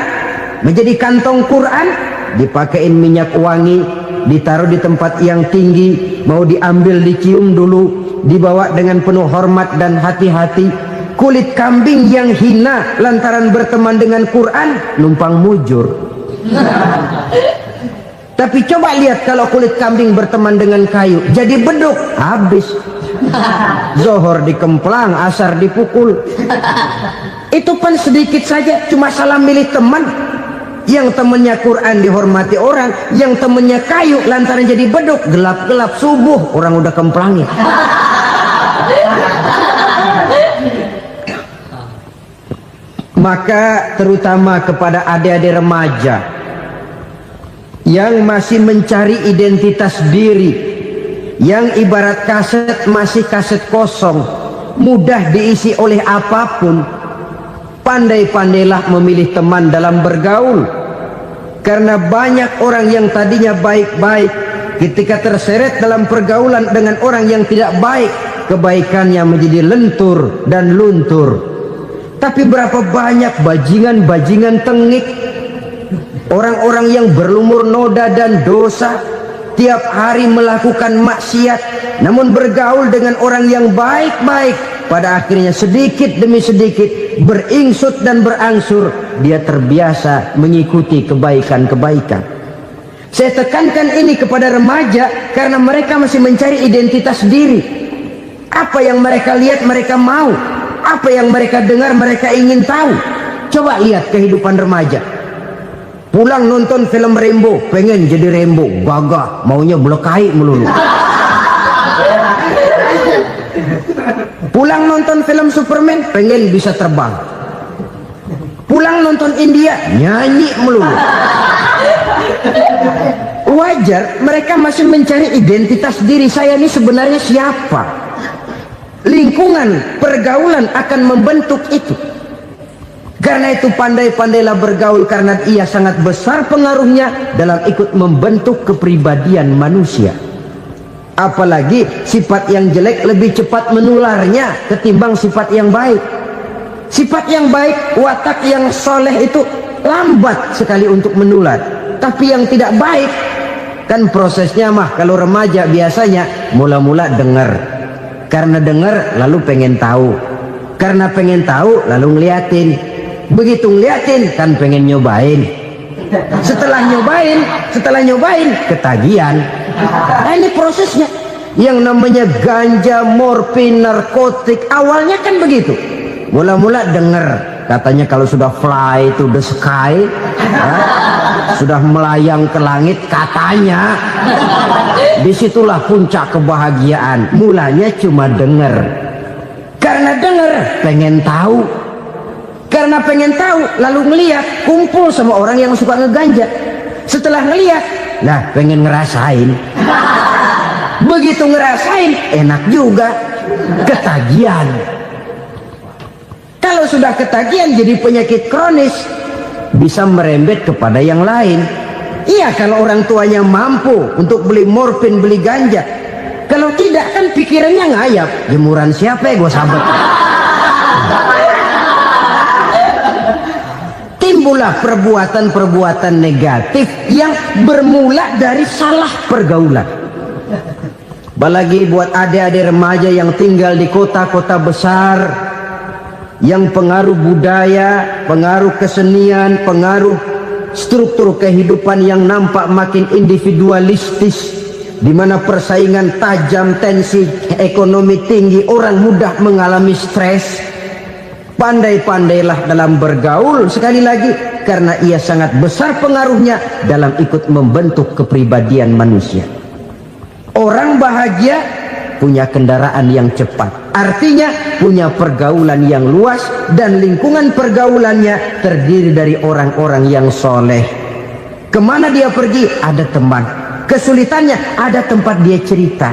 menjadi kantong Quran, dipakein minyak wangi, ditaruh di tempat yang tinggi, mau diambil dicium dulu, dibawa dengan penuh hormat dan hati-hati. Kulit kambing yang hina lantaran berteman dengan Quran, numpang mujur. Tapi coba lihat kalau kulit kambing berteman dengan kayu, jadi beduk, habis. Zohor dikemplang, asar dipukul. Itu pun sedikit saja, cuma salah milih teman. Yang temannya Quran dihormati orang, yang temannya kayu lantaran jadi beduk, gelap-gelap subuh orang udah kemplangin. Maka terutama kepada adik-adik remaja yang masih mencari identitas diri, yang ibarat kaset masih kaset kosong, mudah diisi oleh apapun, pandai-pandailah memilih teman dalam bergaul. Karena banyak orang yang tadinya baik-baik, ketika terseret dalam pergaulan dengan orang yang tidak baik, kebaikannya menjadi lentur dan luntur. Tapi berapa banyak bajingan-bajingan tengik, orang-orang yang berlumur noda dan dosa, tiap hari melakukan maksiat, namun bergaul dengan orang yang baik-baik, pada akhirnya sedikit demi sedikit beringsut dan berangsur dia terbiasa mengikuti kebaikan-kebaikan. Saya tekankan ini kepada remaja karena mereka masih mencari identitas diri. Apa yang mereka lihat mereka mau, apa yang mereka dengar mereka ingin tahu. Coba lihat kehidupan remaja. Pulang nonton film Rambo, pengen jadi Rambo, gagah, maunya belekai melulu. Pulang nonton film Superman, pengen bisa terbang. Pulang nonton India, nyanyi melulu. Wajar, mereka masih mencari identitas diri. Saya ini sebenarnya siapa? Lingkungan, pergaulan akan membentuk itu. Karena itu pandai-pandailah bergaul, karena ia sangat besar pengaruhnya dalam ikut membentuk kepribadian manusia. Apalagi sifat yang jelek lebih cepat menularnya ketimbang sifat yang baik. Sifat yang baik, watak yang soleh itu lambat sekali untuk menular. Tapi yang tidak baik, kan prosesnya mah kalau remaja biasanya mula-mula dengar. Karena dengar lalu pengen tahu. Karena pengen tahu lalu ngeliatin. Begitu ngeliatin kan pengen nyobain. Setelah nyobain ketagihan. Nah, ini prosesnya. Yang namanya ganja, morfin, narkotik, awalnya kan begitu. Mula-mula dengar, katanya kalau sudah fly to the sky, ya, sudah melayang ke langit, katanya disitulah puncak kebahagiaan. Mulanya cuma dengar. Karena dengar pengen tahu. Karena pengen tahu lalu ngeliat, kumpul sama orang yang suka ngeganja. Setelah ngeliat, nah pengen ngerasain. Begitu ngerasain enak juga, ketagihan. Kalau sudah ketagihan jadi penyakit kronis, bisa merembet kepada yang lain. Iya, kalau orang tuanya mampu untuk beli morfin, beli ganja. Kalau tidak kan pikirannya ngayap, jemuran siapa ya gue sabet. Timbullah perbuatan-perbuatan negatif yang bermula dari salah pergaulan. Apalagi buat adik-adik remaja yang tinggal di kota-kota besar, yang pengaruh budaya, pengaruh kesenian, pengaruh struktur kehidupan yang nampak makin individualistis, di mana persaingan tajam, tensi ekonomi tinggi, orang mudah mengalami stres. Pandai-pandailah dalam bergaul, sekali lagi, karena ia sangat besar pengaruhnya dalam ikut membentuk kepribadian manusia. Orang bahagia punya kendaraan yang cepat, artinya punya pergaulan yang luas, dan lingkungan pergaulannya terdiri dari orang-orang yang soleh. Kemana dia pergi ada teman, kesulitannya ada tempat dia cerita.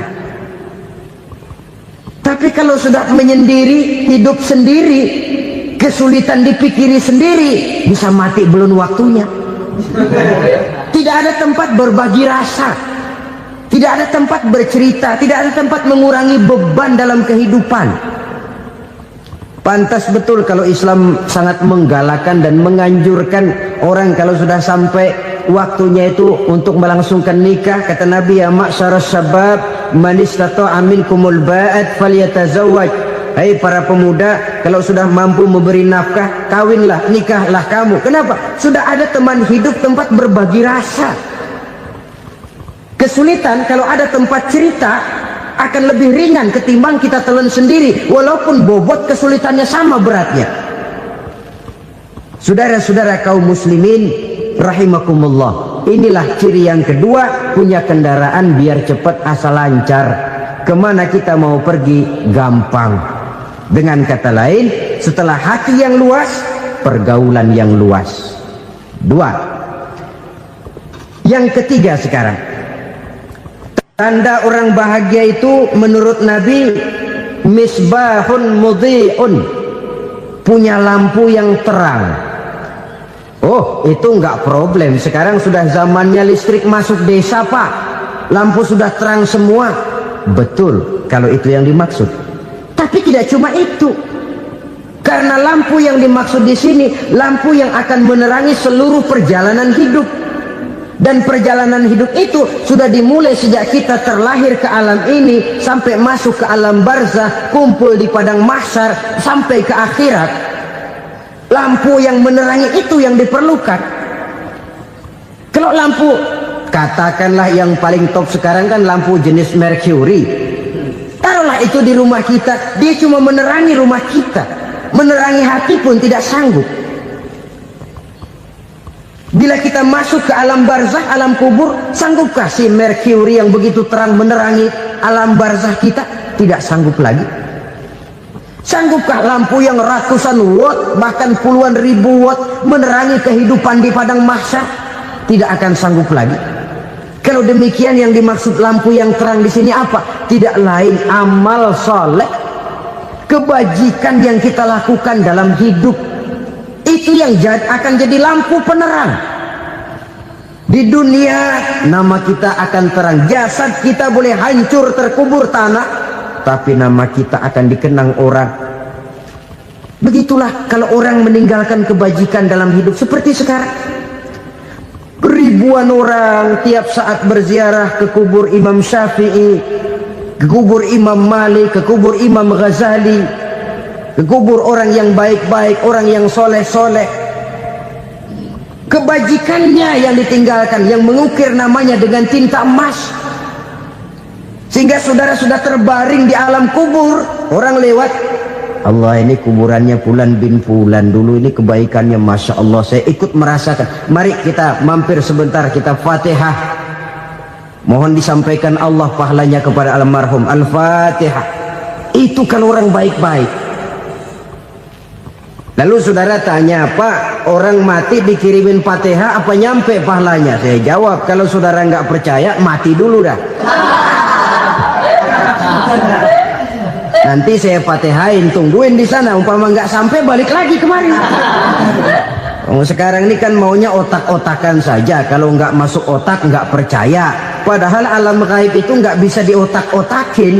Tapi kalau sudah menyendiri, hidup sendiri, kesulitan dipikiri sendiri, bisa mati belum waktunya. Tidak ada tempat berbagi rasa, tidak ada tempat bercerita, tidak ada tempat mengurangi beban dalam kehidupan. Pantas betul kalau Islam sangat menggalakkan dan menganjurkan orang kalau sudah sampai waktunya itu untuk melangsungkan nikah. Kata Nabi, ya ma'syaras syabab man istata'a minkumul ba'at falyatazawwaj. Hai para pemuda, kalau sudah mampu memberi nafkah, kawinlah, nikahlah kamu. Kenapa? Sudah ada teman hidup, tempat berbagi rasa. Kesulitan kalau ada tempat cerita akan lebih ringan ketimbang kita telan sendiri, walaupun bobot kesulitannya sama beratnya. Saudara-saudara kaum muslimin rahimakumullah, inilah ciri yang kedua, punya kendaraan biar cepat asal lancar. Kemana kita mau pergi gampang. Dengan kata lain, setelah hati yang luas, pergaulan yang luas. Dua. Yang ketiga sekarang, tanda orang bahagia itu menurut Nabi, misbahun mudhi'un, punya lampu yang terang. Oh, itu enggak problem. Sekarang sudah zamannya listrik masuk desa, Pak. Lampu sudah terang semua. Betul, kalau itu yang dimaksud. Tapi tidak cuma itu. Karena lampu yang dimaksud di sini, lampu yang akan menerangi seluruh perjalanan hidup. Dan perjalanan hidup itu sudah dimulai sejak kita terlahir ke alam ini, sampai masuk ke alam barzah, kumpul di padang mahsyar, sampai ke akhirat. Lampu yang menerangi itu yang diperlukan. Kalau lampu, katakanlah yang paling top sekarang kan lampu jenis Mercury. Taruhlah itu di rumah kita, dia cuma menerangi rumah kita, menerangi hati pun tidak sanggup. Bila kita masuk ke alam barzah, alam kubur, sanggupkah si Mercury yang begitu terang menerangi alam barzah kita? Tidak sanggup lagi. Sanggupkah lampu yang ratusan watt, bahkan puluhan ribu watt menerangi kehidupan di padang mahsyar? Tidak akan sanggup lagi. Kalau demikian, yang dimaksud lampu yang terang di sini apa? Tidak lain amal soleh, kebajikan yang kita lakukan dalam hidup. Itu yang akan jadi lampu penerang. Di dunia nama kita akan terang, jasad kita boleh hancur terkubur tanah, tapi nama kita akan dikenang orang. Begitulah kalau orang meninggalkan kebajikan dalam hidup seperti sekarang. Ribuan orang tiap saat berziarah ke kubur Imam Syafi'i, ke kubur Imam Malik, ke kubur Imam Ghazali, ke kubur orang yang baik-baik, orang yang soleh-soleh. Kebajikannya yang ditinggalkan, yang mengukir namanya dengan tinta emas, sehingga saudara sudah terbaring di alam kubur. Orang lewat, Allah, ini kuburannya Fulan bin Fulan, dulu ini kebaikannya Masya Allah, saya ikut merasakan. Mari kita mampir sebentar, kita Fatihah, mohon disampaikan Allah pahalanya kepada almarhum. Al-Fatihah. Itu kalau orang baik-baik. Lalu saudara tanya, Pak, orang mati dikirimin Fatihah apa nyampe pahalanya? Saya jawab, kalau saudara nggak percaya, mati dulu dah. Nanti saya Fatihain, tungguin di sana, umpama nggak sampai balik lagi kemari. Sekarang ini kan maunya otak-otakan saja, kalau nggak masuk otak nggak percaya. Padahal alam gaib itu nggak bisa diotak-otakin.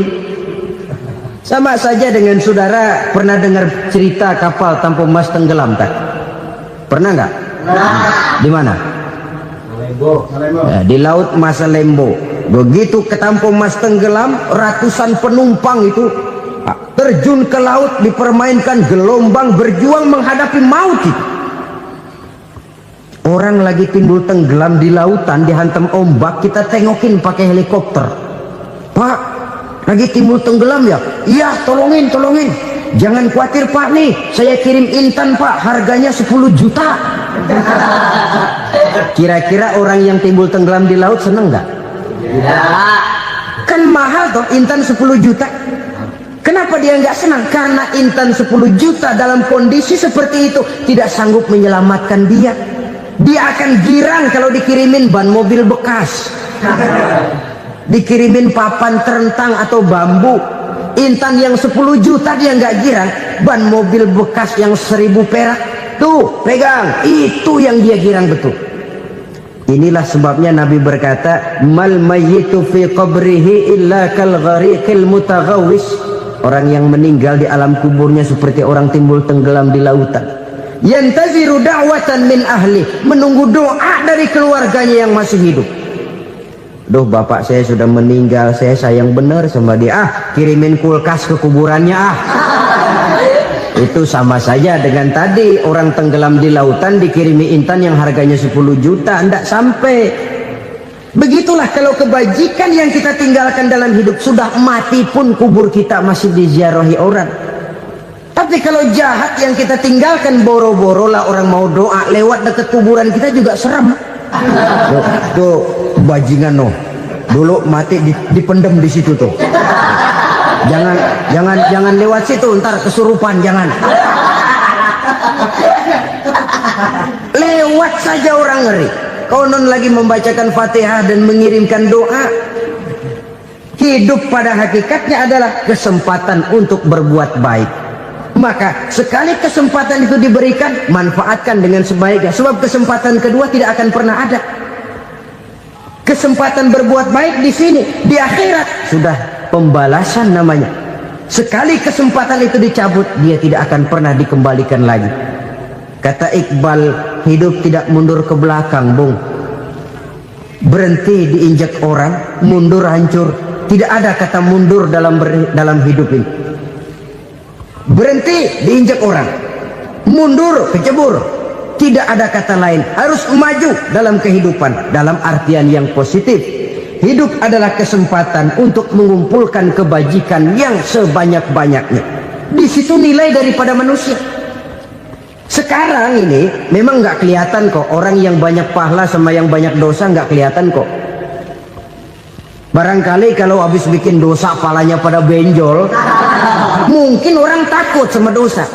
Sama saja dengan saudara pernah dengar cerita kapal tanpa emas tenggelam tak? Pernah nggak? Di mana? Ya, di laut Masalembo. Begitu ke tanpa emas tenggelam, ratusan penumpang itu terjun ke laut, dipermainkan gelombang, berjuang menghadapi maut itu. Orang lagi timbul tenggelam di lautan, dihantam ombak, kita tengokin pakai helikopter. Pak, lagi timbul tenggelam ya? Iya, tolongin. Jangan khawatir Pak, nih saya kirim intan Pak, harganya 10 juta. Kira-kira orang yang timbul tenggelam di laut seneng nggak? Tidak. Kan mahal toh intan 10 juta. Kenapa dia nggak senang? Karena intan 10 juta dalam kondisi seperti itu tidak sanggup menyelamatkan dia. Dia akan girang kalau dikirimin ban mobil bekas, dikirimin papan terentang atau bambu. Intan yang 10 juta dia nggak girang, ban mobil bekas yang 1000 perak tuh pegang, itu yang dia girang betul. Inilah sebabnya Nabi berkata, mal mayyitu fi qabrihi illa kal ghariqil mutaghawwis. Orang yang meninggal di alam kuburnya seperti orang timbul tenggelam di lautan. Yantaziru da'watan min ahli, menunggu doa dari keluarganya yang masih hidup. Duh, bapak saya sudah meninggal, saya sayang benar sama dia. Kirimin kulkas ke kuburannya Itu sama saja dengan tadi orang tenggelam di lautan dikirimi intan yang harganya 10 juta, tidak sampai. Begitulah kalau kebajikan yang kita tinggalkan dalam hidup, sudah mati pun kubur kita masih diziarahi orang. Tapi kalau jahat yang kita tinggalkan, boro-boro lah orang mau doa lewat dekat kuburan kita juga serem. Tuh bajingan noh, dulu mati dipendem di situ tuh. Jangan lewat situ, ntar kesurupan, jangan. Lewat saja orang ngeri. Konon lagi membacakan Fatihah dan mengirimkan doa. Hidup pada hakikatnya adalah kesempatan untuk berbuat baik. Maka sekali kesempatan itu diberikan, manfaatkan dengan sebaiknya. Sebab kesempatan kedua tidak akan pernah ada. Kesempatan berbuat baik di sini, di akhirat sudah pembalasan namanya. Sekali kesempatan itu dicabut, dia tidak akan pernah dikembalikan lagi. Kata Iqbal, hidup tidak mundur ke belakang, Bung. Berhenti diinjak orang, mundur hancur. Tidak ada kata mundur dalam hidup ini. Berhenti diinjak orang, mundur kecebur. Tidak ada kata lain, harus maju dalam kehidupan dalam artian yang positif. Hidup adalah kesempatan untuk mengumpulkan kebajikan yang sebanyak-banyaknya. Di situ nilai daripada manusia. Sekarang ini memang nggak kelihatan kok, orang yang banyak pahala sama yang banyak dosa nggak kelihatan kok. Barangkali kalau habis bikin dosa palanya pada benjol, mungkin orang takut sama dosa.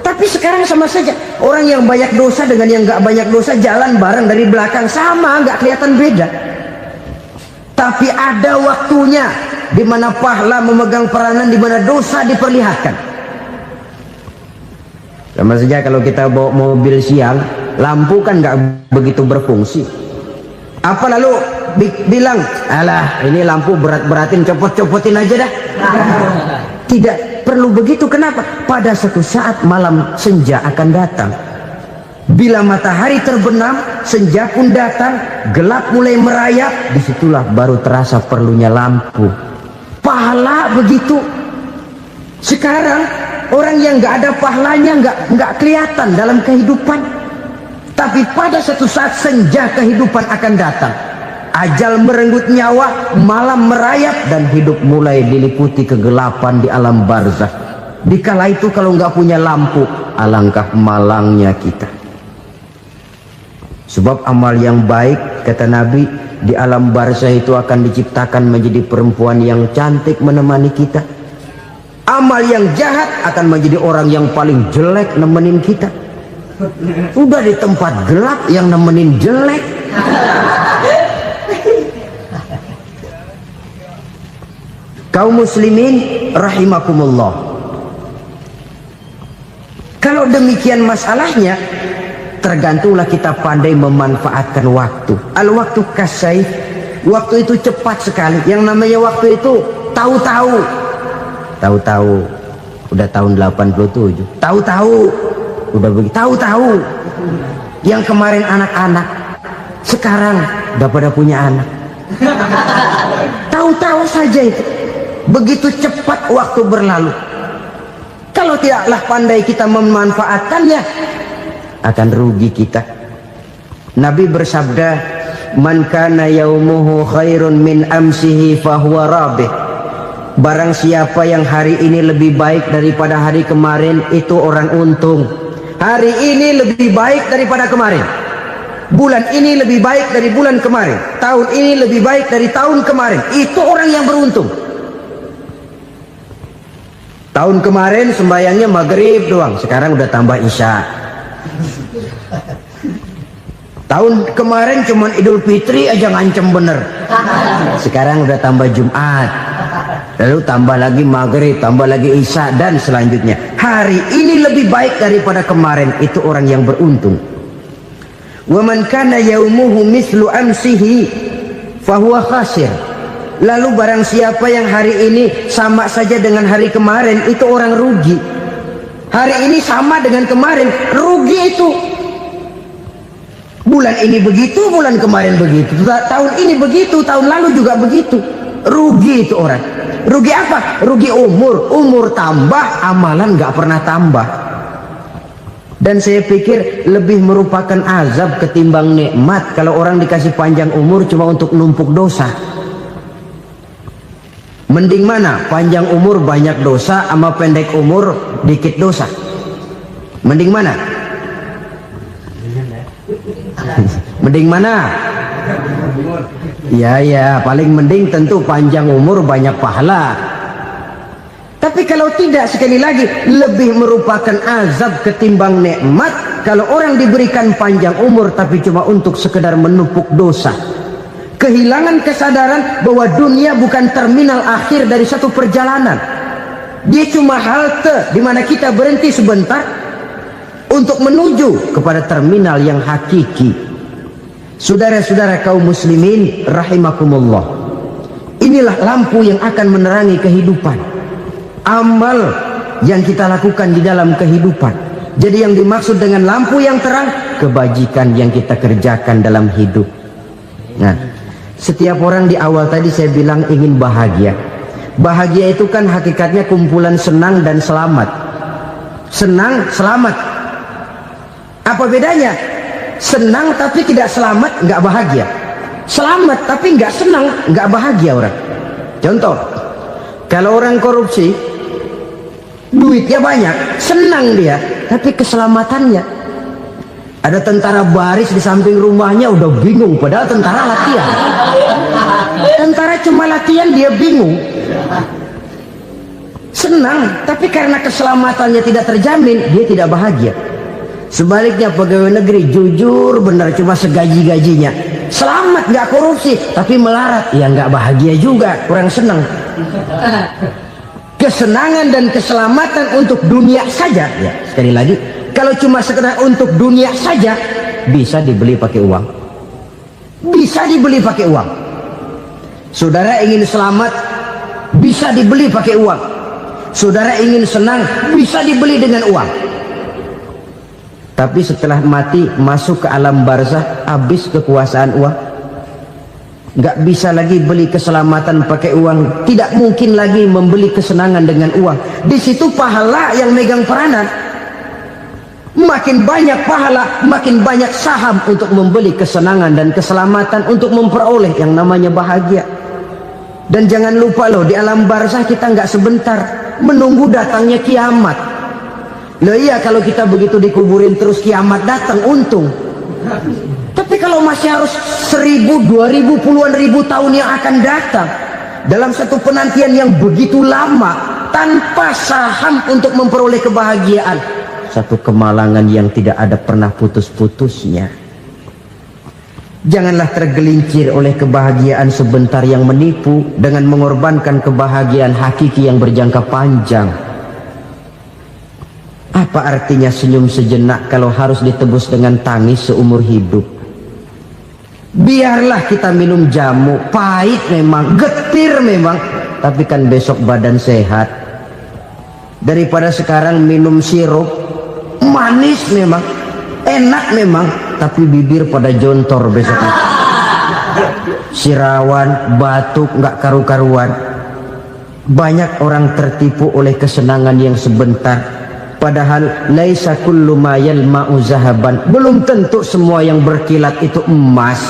Tapi sekarang sama saja, orang yang banyak dosa dengan yang nggak banyak dosa jalan bareng dari belakang, sama, nggak kelihatan beda. Tapi ada waktunya di mana pahala memegang peranan, di mana dosa diperlihatkan. Sama saja kalau kita bawa mobil siang, lampu kan nggak begitu berfungsi. Apa lalu bilang, alah ini lampu berat-beratin, copot-copotin aja dah. Tidak perlu begitu. Kenapa? Pada suatu saat malam senja akan datang. Bila matahari terbenam, senja pun datang, gelap mulai merayap, disitulah baru terasa perlunya lampu. Pahala begitu. Sekarang orang yang nggak ada pahalanya nggak kelihatan dalam kehidupan. Tapi pada suatu saat senja kehidupan akan datang. Ajal merenggut nyawa, malam merayap, dan hidup mulai diliputi kegelapan di alam barzakh. Dikala itu kalau nggak punya lampu, alangkah malangnya kita. Sebab amal yang baik, kata Nabi, di alam barzakh itu akan diciptakan menjadi perempuan yang cantik menemani kita. Amal yang jahat akan menjadi orang yang paling jelek nemenin kita. Udah di tempat gelap yang nemenin jelek. Kaum muslimin rahimakumullah. Kalau demikian masalahnya, tergantunglah kita pandai memanfaatkan waktu. Al-waktu kasayf, waktu itu cepat sekali. Yang namanya waktu itu tahu-tahu. Tahu-tahu udah tahun 87. Tahu-tahu udah begitu. Tahu-tahu yang kemarin anak-anak sekarang udah pada punya anak. Tahu-tahu saja itu. Begitu cepat waktu berlalu. Kalau tidaklah pandai kita memanfaatkannya, akan rugi kita. Nabi bersabda, "Man kana yaumuhu khairun min amsihi fahuwa rabih." Barang siapa yang hari ini lebih baik daripada hari kemarin, itu orang untung. Hari ini lebih baik daripada kemarin. Bulan ini lebih baik dari bulan kemarin. Tahun ini lebih baik dari tahun kemarin. Itu orang yang beruntung. Tahun kemarin sembahyangnya maghrib doang, sekarang udah tambah isya. Tahun kemarin cuman Idul Fitri aja ngancem bener, sekarang udah tambah Jumat, lalu tambah lagi maghrib, tambah lagi isya, dan selanjutnya. Hari ini lebih baik daripada kemarin, itu orang yang beruntung. Wa man kana yaumuhu mislu amsihi fahuwa khasir. Lalu barang siapa yang hari ini sama saja dengan hari kemarin, itu orang rugi. Hari ini sama dengan kemarin, rugi itu. Bulan ini begitu, bulan kemarin begitu, tahun ini begitu, tahun lalu juga begitu. Rugi itu orang. Rugi apa? Rugi umur. Umur tambah, amalan gak pernah tambah. Dan saya pikir lebih merupakan azab ketimbang nikmat kalau orang dikasih panjang umur cuma untuk numpuk dosa. Mending mana? Panjang umur banyak dosa sama pendek umur dikit dosa? Mending mana? Mending mana? Ya, paling mending tentu panjang umur banyak pahala. Tapi kalau tidak, sekali lagi, lebih merupakan azab ketimbang nikmat kalau orang diberikan panjang umur tapi cuma untuk sekedar menumpuk dosa. Kehilangan kesadaran bahwa dunia bukan terminal akhir dari satu perjalanan. Dia cuma halte di mana kita berhenti sebentar untuk menuju kepada terminal yang hakiki. Saudara-saudara kaum muslimin rahimakumullah, inilah lampu yang akan menerangi kehidupan. Amal yang kita lakukan di dalam kehidupan. Jadi yang dimaksud dengan lampu yang terang, kebajikan yang kita kerjakan dalam hidup. Nah, setiap orang di awal tadi saya bilang ingin bahagia. Bahagia itu kan hakikatnya kumpulan senang dan selamat. Senang, selamat. Apa bedanya? Senang tapi tidak selamat, nggak bahagia. Selamat tapi nggak senang, nggak bahagia orang. Contoh, kalau orang korupsi, duitnya banyak, senang dia, tapi keselamatannya. Ada tentara baris di samping rumahnya udah bingung, padahal tentara latihan. Tentara cuma latihan, dia bingung. Senang, tapi karena keselamatannya tidak terjamin, dia tidak bahagia. Sebaliknya pegawai negeri jujur benar, cuma segaji-gajinya, selamat nggak korupsi, tapi melarat, ya nggak bahagia juga, kurang senang. Kesenangan dan keselamatan untuk dunia saja, ya sekali lagi, kalau cuma sekedar untuk dunia saja, bisa dibeli pakai uang. Bisa dibeli pakai uang. Saudara ingin selamat, bisa dibeli pakai uang. Saudara ingin senang, bisa dibeli dengan uang. Tapi setelah mati, masuk ke alam barzah, habis kekuasaan uang. Nggak bisa lagi beli keselamatan pakai uang. Tidak mungkin lagi membeli kesenangan dengan uang. Di situ pahala yang megang peranan. Makin banyak pahala, makin banyak saham untuk membeli kesenangan dan keselamatan, untuk memperoleh yang namanya bahagia. Dan jangan lupa loh, di alam barzah kita nggak sebentar, menunggu datangnya kiamat. Loh iya, kalau kita begitu dikuburin terus kiamat datang, untung. Tapi kalau masih harus 1000, 2000, puluhan ribu tahun yang akan datang, dalam satu penantian yang begitu lama, tanpa saham untuk memperoleh kebahagiaan, satu kemalangan yang tidak ada pernah putus-putusnya. Janganlah tergelincir oleh kebahagiaan sebentar yang menipu dengan mengorbankan kebahagiaan hakiki yang berjangka panjang. Apa artinya senyum sejenak kalau harus ditebus dengan tangis seumur hidup? Biarlah kita minum jamu, pahit memang, getir memang, tapi kan besok badan sehat. Daripada sekarang minum sirup, manis memang, enak memang, tapi bibir pada jontor besoknya. Sirawan, batuk, nggak karu-karuan. Banyak orang tertipu oleh kesenangan yang sebentar, Padahal laisa kullu ma yalma'u zahaban. Belum tentu semua yang berkilat itu emas.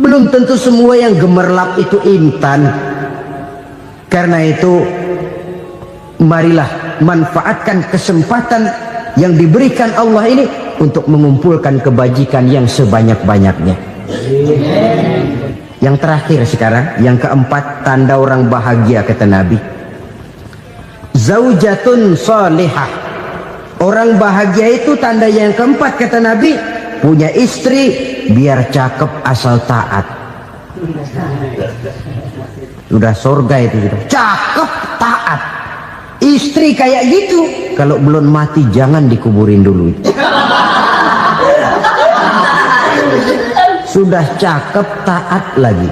Belum tentu semua yang gemerlap itu intan. Karena itu marilah manfaatkan kesempatan yang diberikan Allah ini untuk mengumpulkan kebajikan yang sebanyak-banyaknya. Yang terakhir sekarang, yang keempat, tanda orang bahagia kata Nabi. Zaujatun salihah. Orang bahagia itu tanda yang keempat kata Nabi, punya istri biar cakep asal taat. Sudah surga itu gitu. Cakep taat. Istri kayak gitu, kalau belum mati jangan dikuburin dulu. Sudah cakep taat lagi.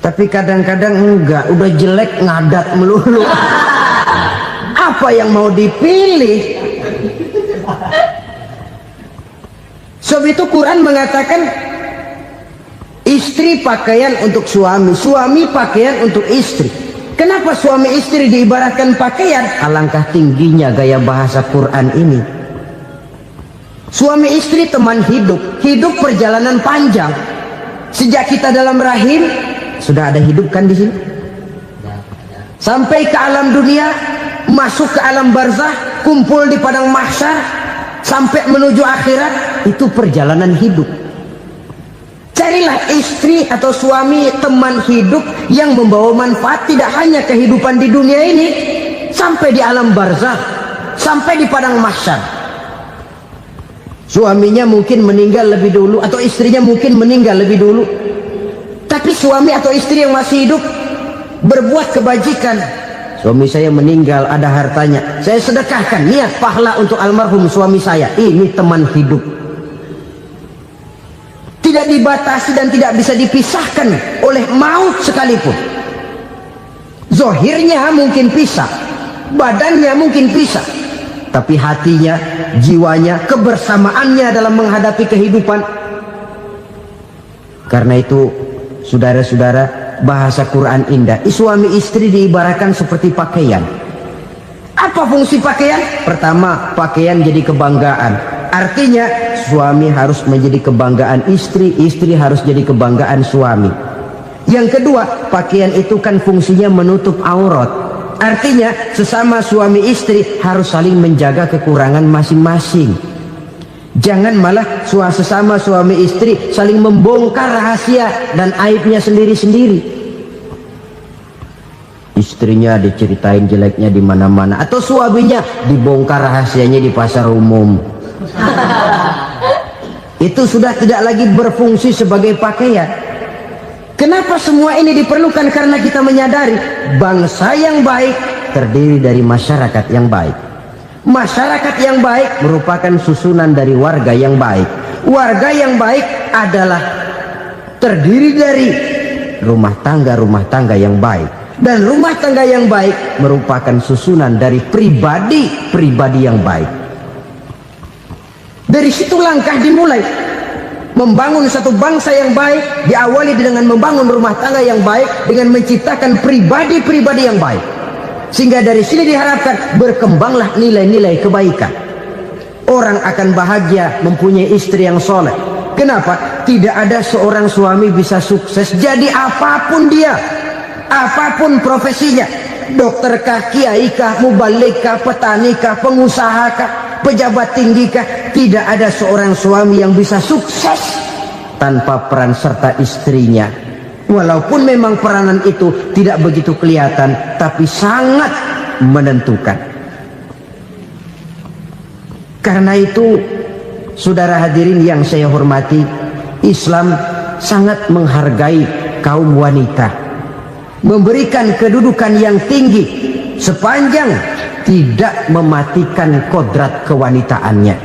Tapi kadang-kadang enggak, udah jelek ngadat melulu. Apa yang mau dipilih? Sebab itu Quran mengatakan istri pakaian untuk suami, suami pakaian untuk istri. Kenapa suami istri diibaratkan pakaian? Alangkah tingginya gaya bahasa Quran ini. Suami istri teman hidup, hidup perjalanan panjang. Sejak kita dalam rahim sudah ada hidup kan di sini. Sampai ke alam dunia, masuk ke alam barzah, kumpul di padang mahsyar, sampai menuju akhirat, itu perjalanan hidup. Carilah istri atau suami teman hidup yang membawa manfaat tidak hanya kehidupan di dunia ini, sampai di alam barzah, sampai di padang mahsyar. Suaminya mungkin meninggal lebih dulu atau istrinya mungkin meninggal lebih dulu, tapi suami atau istri yang masih hidup berbuat kebajikan. Suami saya meninggal, ada hartanya, saya sedekahkan, niat pahala untuk almarhum suami saya. Ini teman hidup, tidak dibatasi dan tidak bisa dipisahkan oleh maut sekalipun. Zohirnya mungkin pisah, badannya mungkin pisah, tapi hatinya, jiwanya, kebersamaannya dalam menghadapi kehidupan. Karena itu saudara-saudara, bahasa Quran indah. Suami istri diibaratkan seperti pakaian. Apa fungsi pakaian? Pertama, pakaian jadi kebanggaan. Artinya suami harus menjadi kebanggaan istri, istri harus jadi kebanggaan suami. Yang kedua, pakaian itu kan fungsinya menutup aurat. Artinya sesama suami istri harus saling menjaga kekurangan masing-masing. Jangan malah sesama suami istri saling membongkar rahasia dan aibnya sendiri-sendiri. Istrinya diceritain jeleknya di mana-mana, atau suaminya dibongkar rahasianya di pasar umum. Itu sudah tidak lagi berfungsi sebagai pakaian. Kenapa semua ini diperlukan? Karena kita menyadari bangsa yang baik terdiri dari masyarakat yang baik. Masyarakat yang baik merupakan susunan dari warga yang baik. Warga yang baik adalah terdiri dari rumah tangga yang baik. Dan rumah tangga yang baik merupakan susunan dari pribadi yang baik. Dari situ langkah dimulai. Membangun satu bangsa yang baik diawali dengan membangun rumah tangga yang baik, dengan menciptakan pribadi-pribadi yang baik. Sehingga dari sini diharapkan berkembanglah nilai-nilai kebaikan. Orang akan bahagia mempunyai istri yang soleh. Kenapa? Tidak ada seorang suami bisa sukses jadi apapun dia, apapun profesinya. Dokterkah, kiaikah, mubalikah, petanikah, pengusahakah, pejabat tinggikah, tidak ada seorang suami yang bisa sukses tanpa peran serta istrinya. Walaupun memang peranan itu tidak begitu kelihatan, tapi sangat menentukan. Karena itu, saudara hadirin yang saya hormati, Islam sangat menghargai kaum wanita, memberikan kedudukan yang tinggi sepanjang tidak mematikan kodrat kewanitaannya.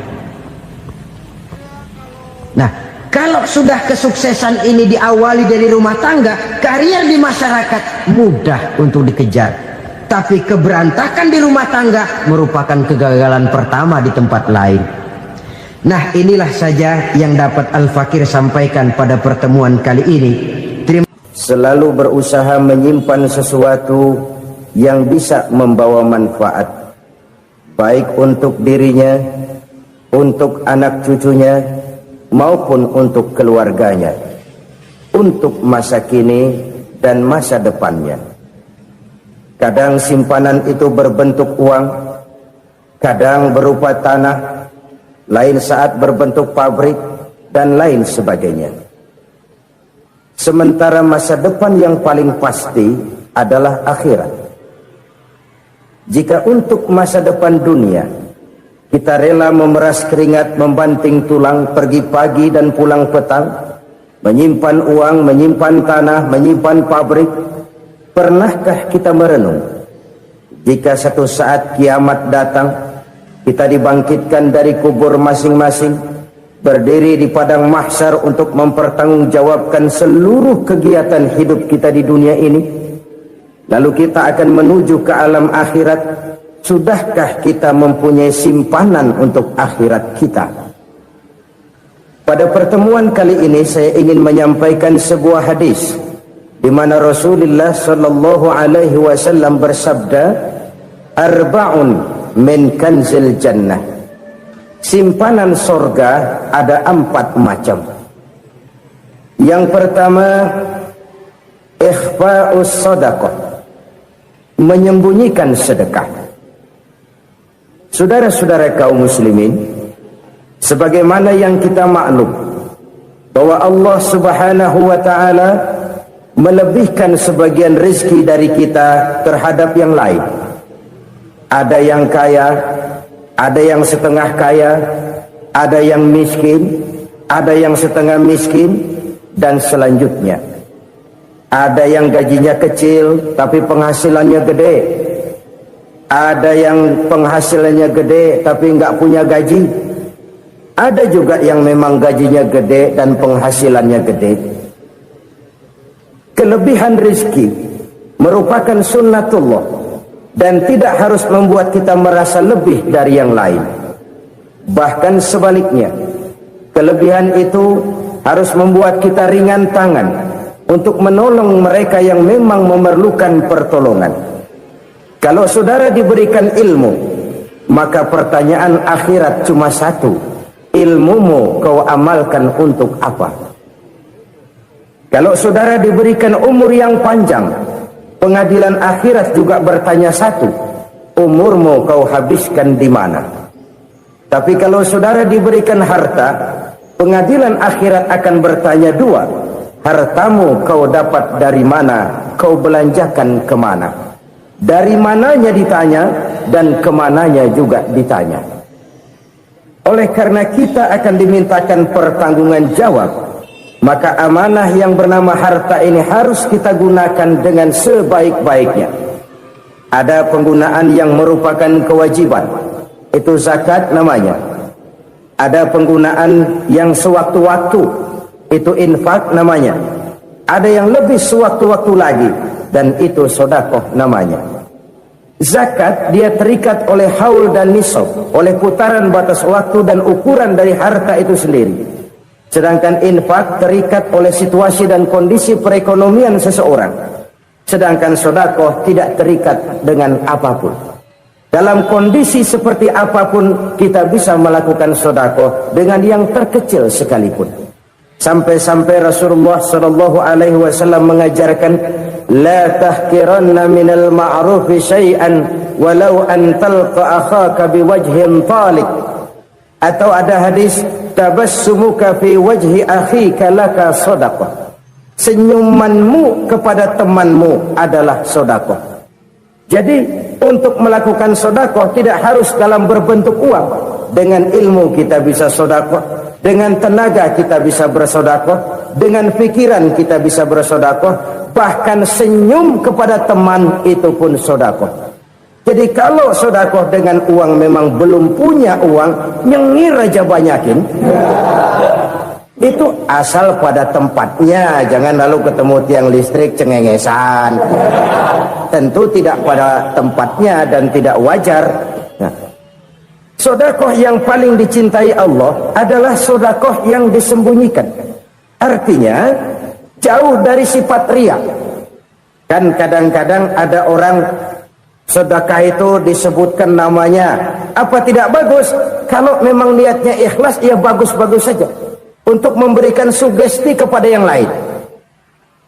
Nah, kalau sudah kesuksesan ini diawali dari rumah tangga, karier di masyarakat mudah untuk dikejar. Tapi keberantakan di rumah tangga merupakan kegagalan pertama di tempat lain. Nah, inilah saja yang dapat Al-Fakir sampaikan pada pertemuan kali ini. Selalu berusaha menyimpan sesuatu yang bisa membawa manfaat. baik untuk dirinya, untuk anak cucunya, maupun untuk keluarganya, untuk masa kini dan masa depannya. Kadang simpanan itu berbentuk uang, kadang berupa tanah, lain saat berbentuk pabrik, dan lain sebagainya. Sementara masa depan yang paling pasti adalah akhirat. Jika untuk masa depan dunia kita rela memeras keringat, membanting tulang, pergi pagi dan pulang petang, menyimpan uang, menyimpan tanah, menyimpan pabrik, pernahkah kita merenung jika satu saat kiamat datang, kita dibangkitkan dari kubur masing-masing, berdiri di padang mahsyar untuk mempertanggungjawabkan seluruh kegiatan hidup kita di dunia ini, lalu kita akan menuju ke alam akhirat. Sudahkah kita mempunyai simpanan untuk akhirat kita? Pada pertemuan kali ini saya ingin menyampaikan sebuah hadis di mana Rasulullah sallallahu alaihi wasallam bersabda, "Arba'un min kanzil jannah." Simpanan sorga ada 4 macam. Yang pertama, ikhfa'us sadaqah, menyembunyikan sedekah. Saudara-saudara kaum muslimin, sebagaimana yang kita maklum bahwa Allah Subhanahu wa taala melebihkan sebagian rezeki dari kita terhadap yang lain. Ada yang kaya, ada yang setengah kaya, ada yang miskin, ada yang setengah miskin, dan selanjutnya. Ada yang gajinya kecil tapi penghasilannya gede. Ada yang penghasilannya gede tapi nggak punya gaji. Ada juga yang memang gajinya gede dan penghasilannya gede. Kelebihan rezeki merupakan sunnatullah dan tidak harus membuat kita merasa lebih dari yang lain. Bahkan sebaliknya, kelebihan itu harus membuat kita ringan tangan untuk menolong mereka yang memang memerlukan pertolongan. Kalau saudara diberikan ilmu, maka pertanyaan akhirat cuma satu: ilmumu kau amalkan untuk apa? Kalau saudara diberikan umur yang panjang, pengadilan akhirat juga bertanya satu: umurmu kau habiskan di mana? Tapi kalau saudara diberikan harta, pengadilan akhirat akan bertanya dua: hartamu kau dapat dari mana? Kau belanjakan kemana? Dari mananya ditanya, dan kemananya juga ditanya. Oleh karena kita akan dimintakan pertanggungan jawab, maka amanah yang bernama harta ini harus kita gunakan dengan sebaik-baiknya. Ada penggunaan yang merupakan kewajiban, itu zakat namanya. Ada penggunaan yang sewaktu-waktu, itu infak namanya. Ada yang lebih sewaktu-waktu lagi, dan itu sedekah namanya. Zakat dia terikat oleh haul dan nisab, oleh putaran batas waktu dan ukuran dari harta itu sendiri. Sedangkan infak terikat oleh situasi dan kondisi perekonomian seseorang. Sedangkan sedekah tidak terikat dengan apapun. Dalam kondisi seperti apapun kita bisa melakukan sedekah dengan yang terkecil sekalipun. Sampai-sampai Rasulullah sallallahu alaihi wasallam mengajarkan, la tahkiranna minal ma'rufi syai'an walau an talqa akhaka biwajhin talik. Atau ada hadis, tabassumuka fi wajhi akhika laka shadaqah. Senyumanmu kepada temanmu adalah sedekah. Jadi untuk melakukan sedekah tidak harus dalam berbentuk uang. Dengan ilmu kita bisa sedekah, dengan tenaga kita bisa bersedekah, dengan pikiran kita bisa bersedekah, bahkan senyum kepada teman itu pun sedekah. Jadi kalau sedekah dengan uang memang belum punya uang, nyengir aja banyakin. Itu asal pada tempatnya, jangan lalu ketemu tiang listrik cengengesan. Tentu tidak pada tempatnya dan tidak wajar. Nah, sedekah yang paling dicintai Allah adalah sedekah yang disembunyikan. Artinya jauh dari sifat riya. Kan kadang-kadang ada orang Sedekah itu disebutkan namanya. Apa tidak bagus? Kalau memang niatnya ikhlas, ya bagus-bagus saja. Untuk memberikan sugesti kepada yang lain.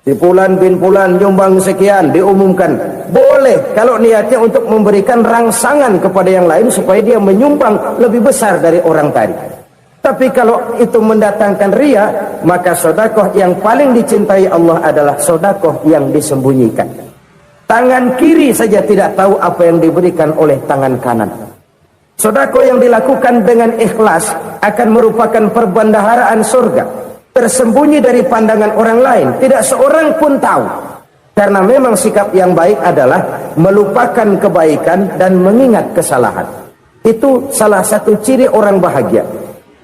Si Fulan bin Fulan nyumbang sekian, diumumkan. Boleh kalau niatnya untuk memberikan rangsangan kepada yang lain supaya dia menyumbang lebih besar dari orang tadi. Tapi kalau itu mendatangkan ria, maka sedekah yang paling dicintai Allah adalah sedekah yang disembunyikan. Tangan kiri saja tidak tahu apa yang diberikan oleh tangan kanan. Sedekah yang dilakukan dengan ikhlas akan merupakan perbendaharaan surga, tersembunyi dari pandangan orang lain, tidak seorang pun tahu. Karena memang sikap yang baik adalah melupakan kebaikan dan mengingat kesalahan. Itu salah satu ciri orang bahagia.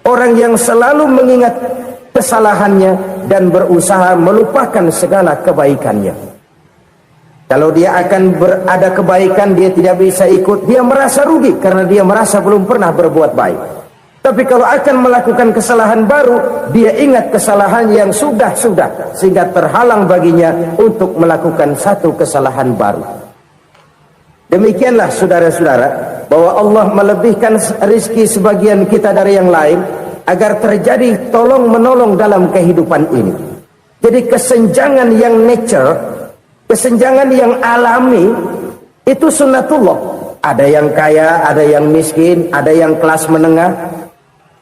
Orang yang selalu mengingat kesalahannya dan berusaha melupakan segala kebaikannya. Kalau dia akan ada kebaikan, dia tidak bisa ikut, dia merasa rugi karena dia merasa belum pernah berbuat baik. Tapi kalau akan melakukan kesalahan baru, dia ingat kesalahan yang sudah-sudah, sehingga terhalang baginya untuk melakukan satu kesalahan baru. Demikianlah saudara-saudara, bahwa Allah melebihkan rizki sebagian kita dari yang lain, agar terjadi tolong-menolong dalam kehidupan ini. Jadi kesenjangan yang nature, kesenjangan yang alami, itu sunnatullah. Ada yang kaya, ada yang miskin, ada yang kelas menengah.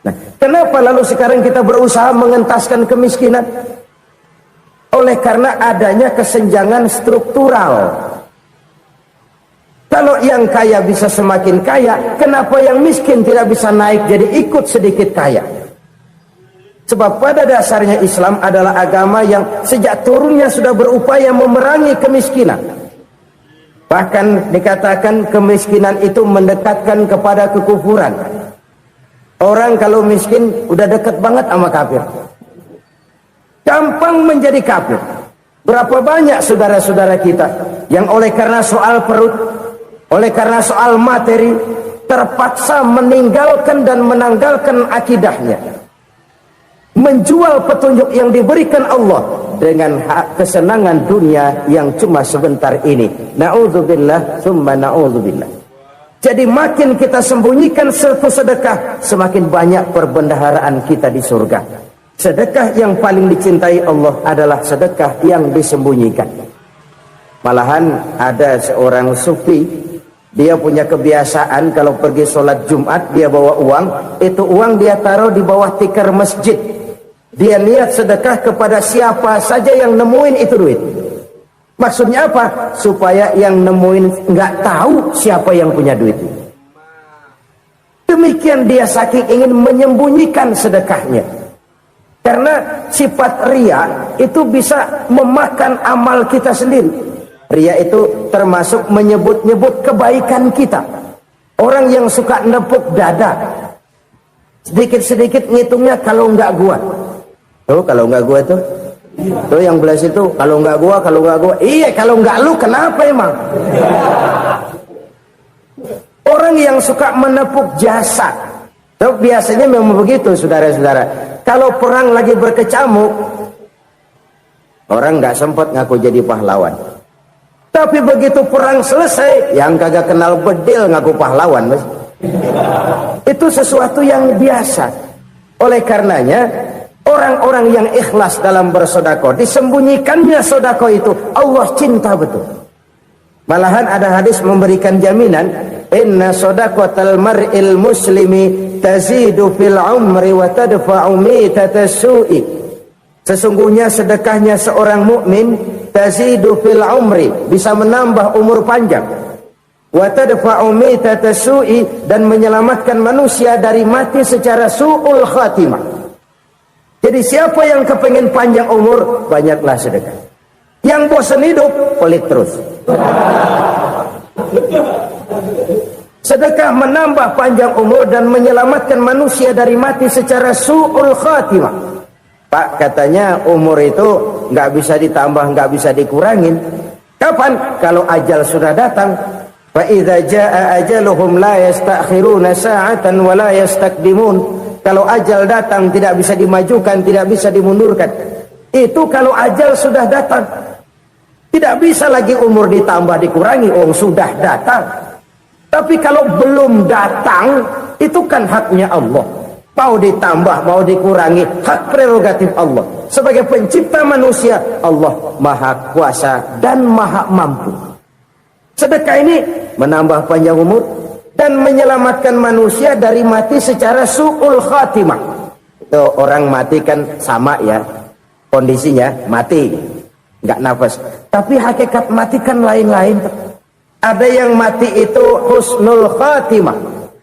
Nah, kenapa lalu sekarang kita berusaha mengentaskan kemiskinan? Oleh karena adanya kesenjangan struktural. Kalau yang kaya bisa semakin kaya, kenapa yang miskin tidak bisa naik jadi ikut sedikit kaya? Sebab pada dasarnya Islam adalah agama yang sejak turunnya sudah berupaya memerangi kemiskinan. Bahkan dikatakan kemiskinan itu mendekatkan kepada kekufuran. Orang kalau miskin udah dekat banget sama kafir. Gampang menjadi kafir. Berapa banyak saudara-saudara kita yang oleh karena soal perut, oleh karena soal materi, terpaksa meninggalkan dan menanggalkan akidahnya, menjual petunjuk yang diberikan Allah dengan kesenangan dunia yang cuma sebentar ini. Na'udzubillah summa na'udzubillah. Jadi makin kita sembunyikan sedekah, semakin banyak perbendaharaan kita di surga. Sedekah yang paling dicintai Allah adalah sedekah yang disembunyikan. Malahan ada seorang sufi, dia punya kebiasaan kalau pergi sholat Jumat, dia bawa uang, itu uang dia taruh di bawah tikar masjid. Dia niat sedekah kepada siapa saja yang nemuin itu duit. Maksudnya apa? Supaya yang nemuin nggak tahu siapa yang punya duit. Demikian dia saking ingin menyembunyikan sedekahnya. Karena sifat ria itu bisa memakan amal kita sendiri. Ria itu termasuk menyebut-nyebut kebaikan kita. Orang yang suka nepuk dada, sedikit-sedikit ngitungnya kalau nggak gua. Tuh kalau nggak gua tuh yang belas itu kalau nggak gua. Iya kalau nggak lu kenapa emang? Orang yang suka menepuk jasa, tuh biasanya memang begitu saudara-saudara. Kalau perang lagi berkecamuk, orang nggak sempat ngaku jadi pahlawan. Tapi begitu perang selesai, yang kagak kenal bedil ngaku pahlawan, mas. Itu sesuatu yang biasa. Oleh karenanya, orang-orang yang ikhlas dalam bersedekah, disembunyikannya sedekah itu, Allah cinta betul. Malahan ada hadis memberikan jaminan, inna sedaqatal mar'il muslimi tazidu fil umri wa tadfa'u mitatas su'i. Sesungguhnya sedekahnya seorang mukmin tazidu fil umri, bisa menambah umur panjang, wa tadfa'u mitatas su'i, dan menyelamatkan manusia dari mati secara su'ul khatimah. Jadi siapa yang kepengen panjang umur, banyaklah sedekah. Yang bosan hidup, pelit terus. Sedekah menambah panjang umur dan menyelamatkan manusia dari mati secara su'ul khatimah. Pak, katanya umur itu nggak bisa ditambah, nggak bisa dikurangin. Kapan? Kalau ajal sudah datang. Fa idza jaa ajaluhum la yastakhiruna sa'atan wa la yastaqdimun. Kalau ajal datang tidak bisa dimajukan, tidak bisa dimundurkan. Itu kalau ajal sudah datang. Tidak bisa lagi umur ditambah dikurangi, sudah datang. Tapi kalau belum datang, itu kan haknya Allah. Mau ditambah, mau dikurangi, hak prerogatif Allah. Sebagai pencipta manusia, Allah maha kuasa dan maha mampu. Sedekah ini menambah panjang umur dan menyelamatkan manusia dari mati secara su'ul khatimah. Itu orang mati kan sama ya, kondisinya mati, nggak nafas. Tapi hakikat mati kan lain-lain. Ada yang mati itu husnul khatimah,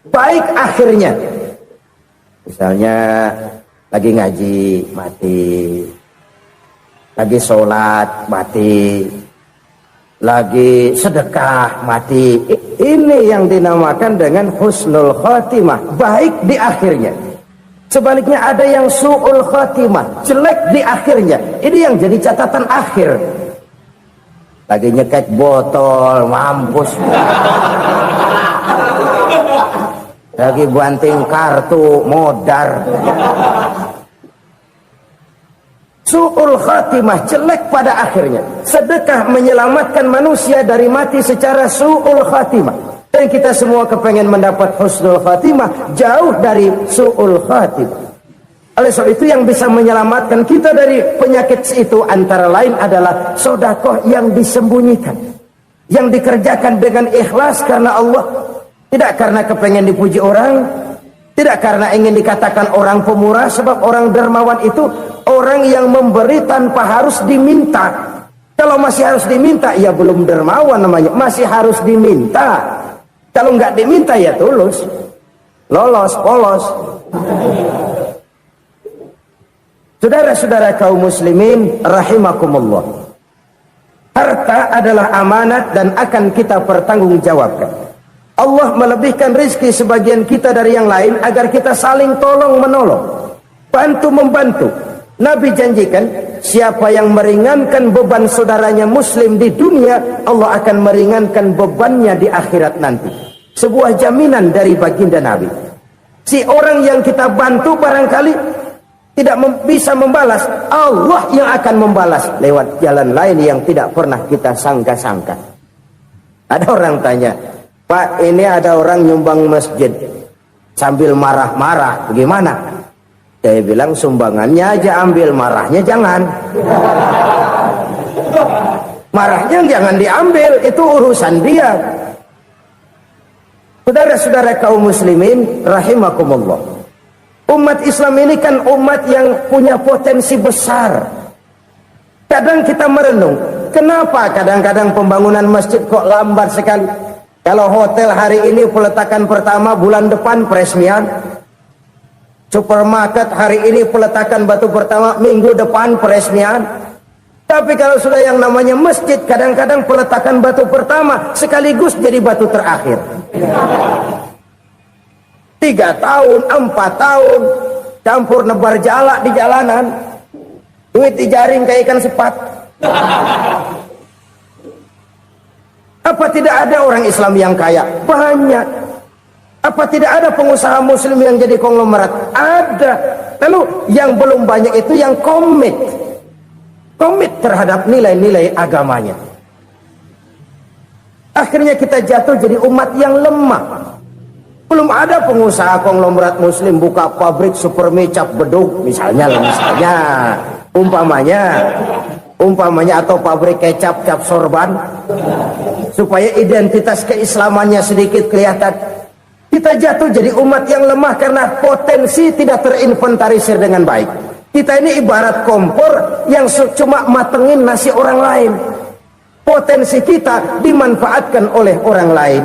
baik akhirnya. Misalnya lagi ngaji mati, lagi sholat mati, lagi sedekah mati. Ini yang dinamakan dengan husnul khatimah, baik di akhirnya. Sebaliknya ada yang su'ul khatimah, jelek di akhirnya. Ini yang jadi catatan akhir. Lagi nyekek botol, mampus. Lagi banting kartu, modar. Su'ul khatimah, jelek pada akhirnya. Sedekah menyelamatkan manusia dari mati secara su'ul khatimah. Dan kita semua kepengen mendapat husnul khatimah, jauh dari su'ul khatimah. Oleh sebab itu yang bisa menyelamatkan kita dari penyakit itu antara lain adalah sedekah yang disembunyikan, yang dikerjakan dengan ikhlas karena Allah. Tidak karena kepengen dipuji orang, tidak karena ingin dikatakan orang pemurah, sebab orang dermawan itu orang yang memberi tanpa harus diminta. Kalau masih harus diminta, ya belum dermawan namanya, masih harus diminta. Kalau nggak diminta ya tulus, lolos, polos. Saudara-saudara kaum muslimin rahimakumullah. Harta adalah amanat dan akan kita pertanggungjawabkan. Allah melebihkan rezeki sebagian kita dari yang lain agar kita saling tolong menolong, bantu membantu. Nabi janjikan siapa yang meringankan beban saudaranya muslim di dunia, Allah akan meringankan bebannya di akhirat nanti. Sebuah jaminan dari baginda Nabi. Si orang yang kita bantu barangkali tidak bisa membalas, Allah yang akan membalas lewat jalan lain yang tidak pernah kita sangka-sangka. Ada orang tanya, Pak, ini ada orang nyumbang masjid sambil marah-marah, bagaimana? Saya bilang sumbangannya aja ambil, marahnya jangan. Marahnya jangan diambil, itu urusan dia. Saudara-saudara kaum muslimin rahimakumullah. Umat Islam ini kan umat yang punya potensi besar. Kadang kita merenung, kenapa kadang-kadang pembangunan masjid kok lambat sekali? Kalau hotel hari ini peletakan pertama, bulan depan peresmian. Supermarket hari ini peletakan batu pertama, minggu depan peresmian. Tapi kalau sudah yang namanya masjid, kadang-kadang peletakan batu pertama sekaligus jadi batu terakhir. 3 tahun, 4 tahun, campur nebar jalak di jalanan, duit dijaring kayak ikan sepat. Apa tidak ada orang Islam yang kaya? Banyak. Apa tidak ada pengusaha muslim yang jadi konglomerat? Ada. Lalu yang belum banyak itu yang komit terhadap nilai-nilai agamanya. Akhirnya kita jatuh jadi umat yang lemah. Belum ada pengusaha konglomerat muslim buka pabrik super mecap beduk misalnya umpamanya atau pabrik kecap cap sorban supaya identitas keislamannya sedikit kelihatan. Kita jatuh jadi umat yang lemah karena potensi tidak terinventarisir dengan baik. Kita ini ibarat kompor yang cuma matengin nasi orang lain. Potensi kita dimanfaatkan oleh orang lain.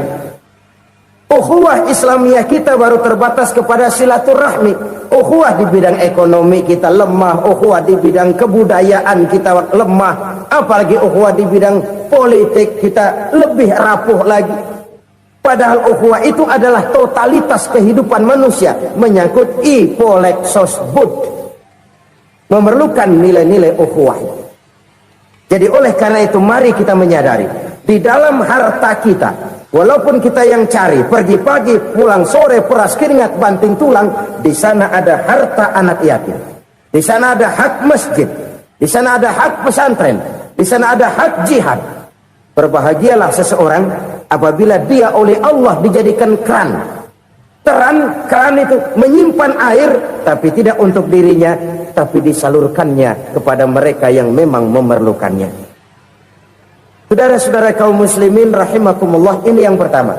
Ukhuwah Islamiyah kita baru terbatas kepada silaturahmi. Ukhuwah di bidang ekonomi kita lemah, ukhuwah di bidang kebudayaan kita lemah, apalagi ukhuwah di bidang politik kita lebih rapuh lagi. Padahal ukhuwah itu adalah totalitas kehidupan manusia, menyangkut ipolek sosbud, memerlukan nilai-nilai ukhuwah. Jadi oleh karena itu mari kita menyadari di dalam harta kita, walaupun kita yang cari pergi pagi pulang sore peras keringat banting tulang, di sana ada harta anak yatim, di sana ada hak masjid, di sana ada hak pesantren, Di sana ada hak jihad. Berbahagialah seseorang apabila dia oleh Allah dijadikan keran. Keran itu menyimpan air, tapi tidak untuk dirinya, tapi disalurkannya kepada mereka yang memang memerlukannya. Saudara-saudara kaum muslimin rahimakumullah, ini yang pertama.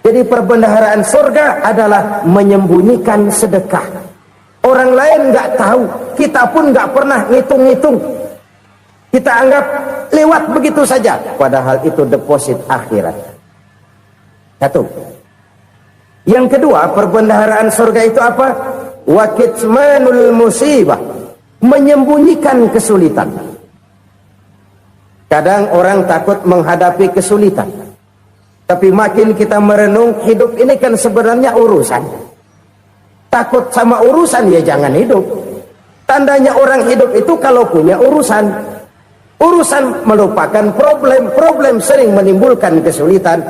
Jadi perbendaharaan surga adalah menyembunyikan sedekah. Orang lain nggak tahu, kita pun nggak pernah ngitung-ngitung. Kita anggap lewat begitu saja, padahal itu deposit akhirat. Satu. Yang kedua, perbendaharaan surga itu apa? Wa kitmanul musibah, menyembunyikan kesulitan. Kadang orang takut menghadapi kesulitan, tapi makin kita merenung, hidup ini kan sebenarnya urusan. Takut sama urusan, ya jangan hidup. Tandanya orang hidup itu kalau punya urusan. Urusan melupakan problem. Problem sering menimbulkan kesulitan.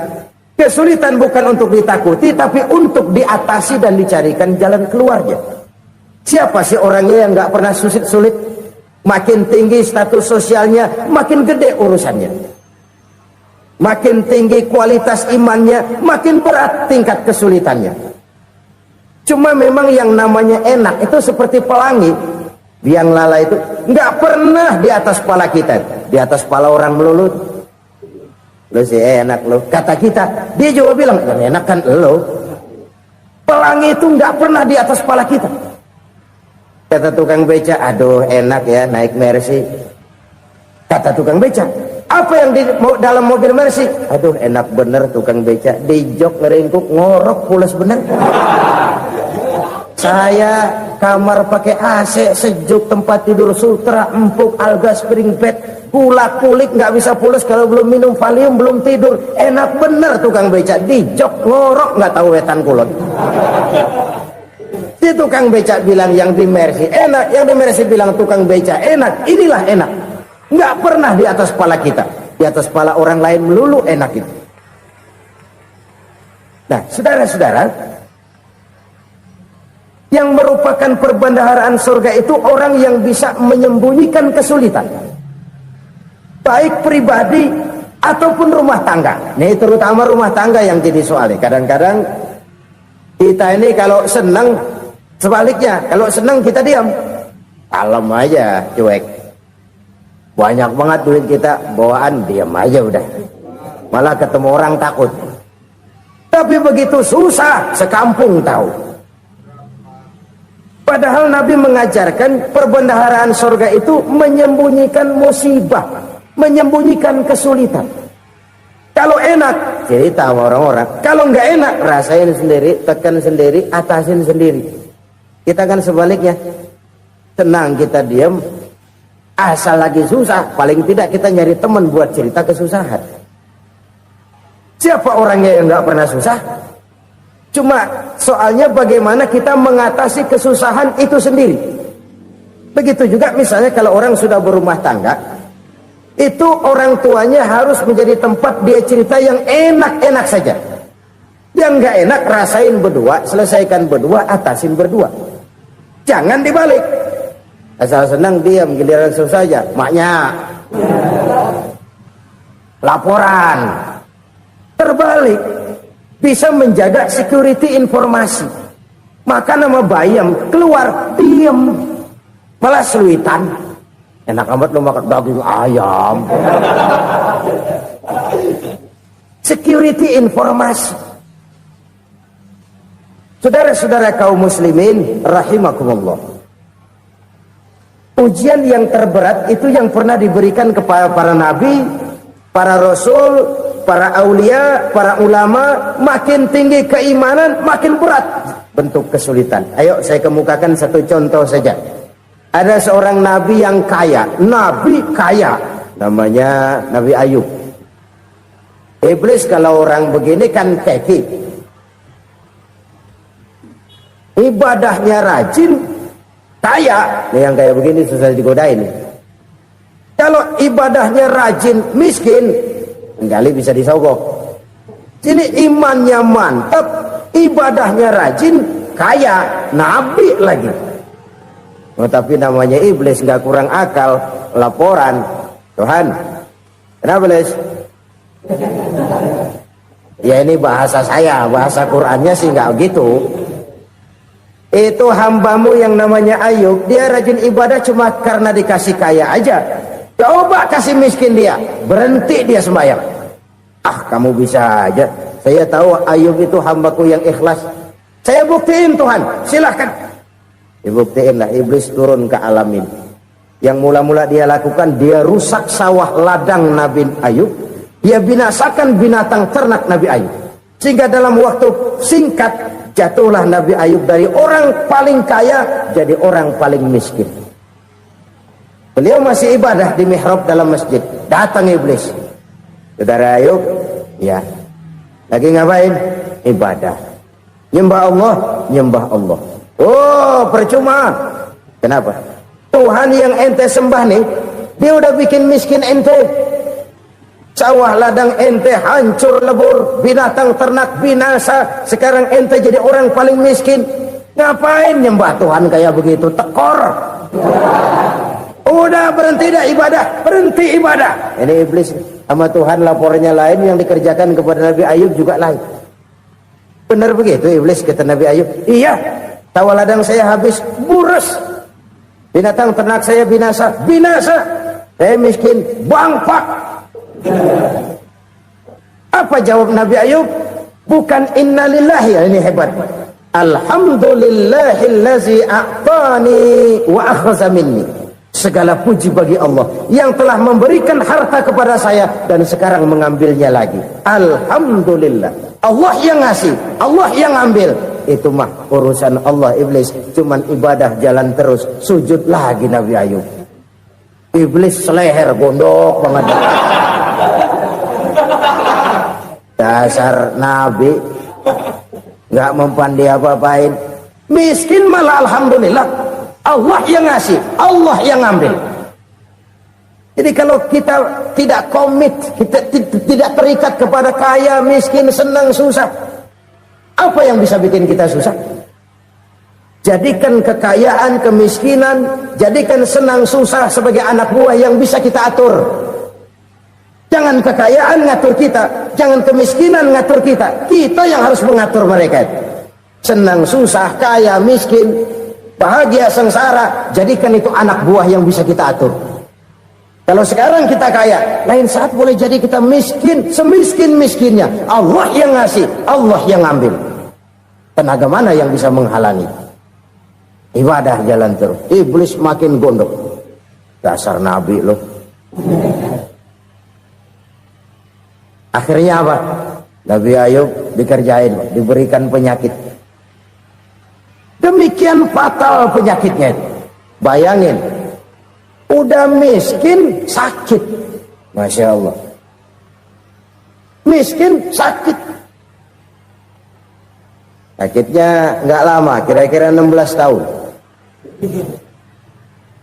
Kesulitan bukan untuk ditakuti, tapi untuk diatasi dan dicarikan jalan keluarnya. Siapa sih orangnya yang nggak pernah sulit-sulit? Makin tinggi status sosialnya, makin gede urusannya. Makin tinggi kualitas imannya, makin berat tingkat kesulitannya. Cuma memang yang namanya enak itu seperti pelangi. Biang lala itu nggak pernah di atas kepala kita, di atas kepala orang melulu. Lo sih enak lo, kata kita. Dia juga bilang yang enak kan lo. Pelangi itu nggak pernah di atas kepala kita. Kata tukang beca, aduh enak ya naik Mercy. Kata tukang beca, apa yang di dalam mobil Mercy? Aduh enak bener tukang beca, di jok ngeringkuk ngorok pulas bener. Saya kamar pakai AC, sejuk, tempat tidur sutra, empuk, alga, spring bed, kulak kulik nggak bisa pulas kalau belum minum Valium, belum tidur. Enak bener tukang beca, di jok ngorok nggak tahu wetan kulon. Si tukang beca bilang yang di Mercy enak, yang di Mercy bilang tukang beca enak. Inilah enak, nggak pernah di atas kepala kita, di atas kepala orang lain melulu enak itu. Nah, saudara-saudara, yang merupakan perbendaharaan surga itu orang yang bisa menyembunyikan kesulitan, baik pribadi ataupun rumah tangga. Ini terutama rumah tangga yang jadi soalnya. Kadang-kadang kita ini kalau senang, sebaliknya kalau senang kita diam, kalem aja, cuek. Banyak banget duit kita bawaan, diam aja udah. Malah ketemu orang takut. Tapi begitu susah, sekampung tahu. Padahal Nabi mengajarkan perbendaharaan surga itu menyembunyikan musibah, menyembunyikan kesulitan. Kalau enak, cerita sama orang-orang. Kalau nggak enak, rasain sendiri, tekan sendiri, atasin sendiri. Kita kan sebaliknya, tenang kita diam, asal lagi susah, paling tidak kita nyari teman buat cerita kesusahan. Siapa orangnya yang nggak pernah susah? Cuma soalnya bagaimana kita mengatasi kesusahan itu sendiri. Begitu juga misalnya kalau orang sudah berumah tangga, itu orang tuanya harus menjadi tempat dia cerita yang enak-enak saja. Yang nggak enak rasain berdua, selesaikan berdua, atasin berdua. Jangan dibalik. Asal senang diam, giliran susah saja. Maknya laporan. Terbalik. Bisa menjaga security informasi. Maka nama bayam keluar diam, malah seluitan. Enak amat lo makan daging ayam. Security informasi. Saudara-saudara kaum muslimin rahimakumullah, ujian yang terberat itu yang pernah diberikan kepada para nabi, para rasul, para aulia, para ulama. Makin tinggi keimanan, makin berat bentuk kesulitan. Ayo saya kemukakan satu contoh saja. Ada seorang nabi yang kaya, nabi kaya, namanya Nabi Ayub. Iblis kalau orang begini kan keki, ibadahnya rajin, kaya. Nih yang kayak begini susah digodain. Kalau ibadahnya rajin, miskin, kali bisa disogok. Sini imannya mantap, ibadahnya rajin, kaya, nabi lagi. Oh, tapi namanya iblis nggak kurang akal. Laporan, Tuhan, Kenapa Les? Ya ini bahasa saya, bahasa Qur'annya sih nggak gitu. Itu hambamu yang namanya Ayub, dia rajin ibadah cuma karena dikasih kaya aja. Coba kasih miskin dia, berhenti dia sembahyang. Ah, kamu bisa aja. Saya tahu Ayub itu hambaku yang ikhlas. Saya buktiin Tuhan, silahkan. Dibuktiin lah, iblis turun ke alam ini. Yang mula-mula dia lakukan, dia rusak sawah ladang Nabi Ayub. Dia binasakan binatang ternak Nabi Ayub. Sehingga dalam waktu singkat, jatuhlah Nabi Ayub dari orang paling kaya jadi orang paling miskin. Beliau masih ibadah di mihrab dalam masjid. Datang iblis. Saudara Ayub, ya, lagi ngapain? Ibadah. Nyembah Allah, nyembah Allah. Oh, percuma. Kenapa? Tuhan yang ente sembah nih, dia udah bikin miskin ente. Sawah ladang ente hancur lebur, binatang ternak binasa. Sekarang ente jadi orang paling miskin. Ngapain nyembah Tuhan kayak begitu? Tekor. Udah berhenti dah ibadah, berhenti ibadah. Ini iblis sama Tuhan lapornya lain, yang dikerjakan kepada Nabi Ayub juga lain. Benar begitu iblis, kata Nabi Ayub. Iya, sawah ladang saya habis, burus. Binatang ternak saya binasa, binasa. Saya miskin, bangpak. Apa jawab Nabi Ayub? Bukan innalillahi, ya ini hebat. Alhamdulillahillazi a'tani wa akhza minni. Segala puji bagi Allah yang telah memberikan harta kepada saya dan sekarang mengambilnya lagi. Alhamdulillah. Allah yang ngasih, Allah yang ambil. Itu mah urusan Allah. Iblis cuman ibadah jalan terus, sujud lagi Nabi Ayub. Iblis seleher gondok banget. Dasar Nabi nggak mempan dia apa-apain. Miskin malah alhamdulillah. Allah yang ngasih, Allah yang ambil. Jadi kalau kita tidak komit, kita tidak terikat kepada kaya, miskin, senang, susah, apa yang bisa bikin kita susah? Jadikan kekayaan, kemiskinan, jadikan senang susah sebagai anak buah yang bisa kita atur. Jangan kekayaan ngatur kita, jangan kemiskinan ngatur kita. Kita yang harus mengatur mereka. Senang susah, kaya, miskin, bahagia, sengsara, jadikan itu anak buah yang bisa kita atur. Kalau sekarang kita kaya, lain saat boleh jadi kita miskin, semiskin-miskinnya. Allah yang ngasih, Allah yang ambil. Tenaga mana yang bisa menghalangi? Ibadah jalan terus. Iblis makin gondok. Dasar Nabi loh. Akhirnya apa? Nabi Ayub dikerjain, diberikan penyakit. Demikian fatal penyakitnya. Bayangin, udah miskin sakit. Masya Allah. Miskin sakit. Sakitnya nggak lama, kira-kira 16 tahun.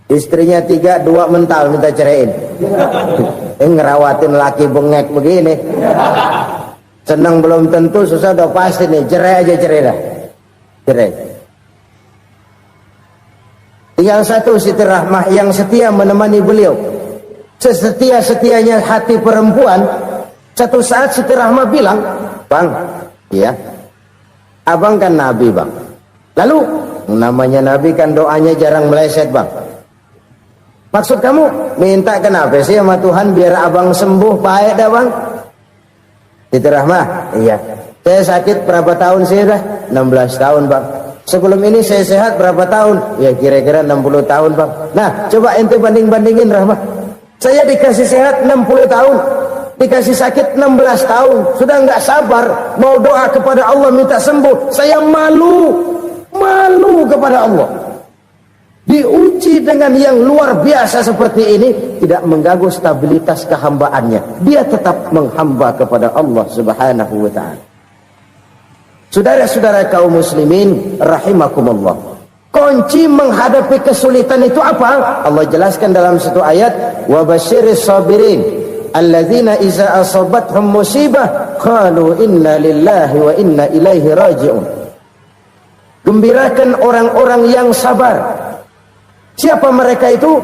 Istrinya 3, 2 mental minta ceraiin. Ngerawatin laki bengek begini. Senang belum tentu, susah udah pasti nih. Cerai aja, cerai dah. Cerai. Tinggal satu Siti Rahmah yang setia menemani beliau. Sesetia-setianya hati perempuan. Satu saat Siti Rahmah bilang, "Bang, ya, abang kan Nabi bang. Lalu namanya Nabi kan doanya jarang meleset bang. Maksud kamu minta kenapa sih sama Tuhan biar abang sembuh baik dah bang?" Siti Rahmah, iya. Saya sakit berapa tahun sih dah? 16 tahun bang. Sebelum ini saya sehat berapa tahun? Ya kira-kira 60 tahun bang. Nah coba ente banding-bandingin Rahmah. Saya dikasih sehat 60 tahun, dikasih sakit 16 tahun. Sudah nggak sabar mau doa kepada Allah minta sembuh. Saya malu kepada Allah. Diuji dengan yang luar biasa seperti ini, tidak mengganggu stabilitas kehambaannya. Dia tetap menghamba kepada Allah Subhanahu wa ta'ala. Saudara-saudara kaum muslimin rahimakumullah. Kunci menghadapi kesulitan itu apa? Allah jelaskan dalam satu ayat, wa basyiris sabirin alladzina iza asabathum musibah qalu inna lillahi wa inna ilaihi raji'un. Gembirakan orang-orang yang sabar. Siapa mereka itu?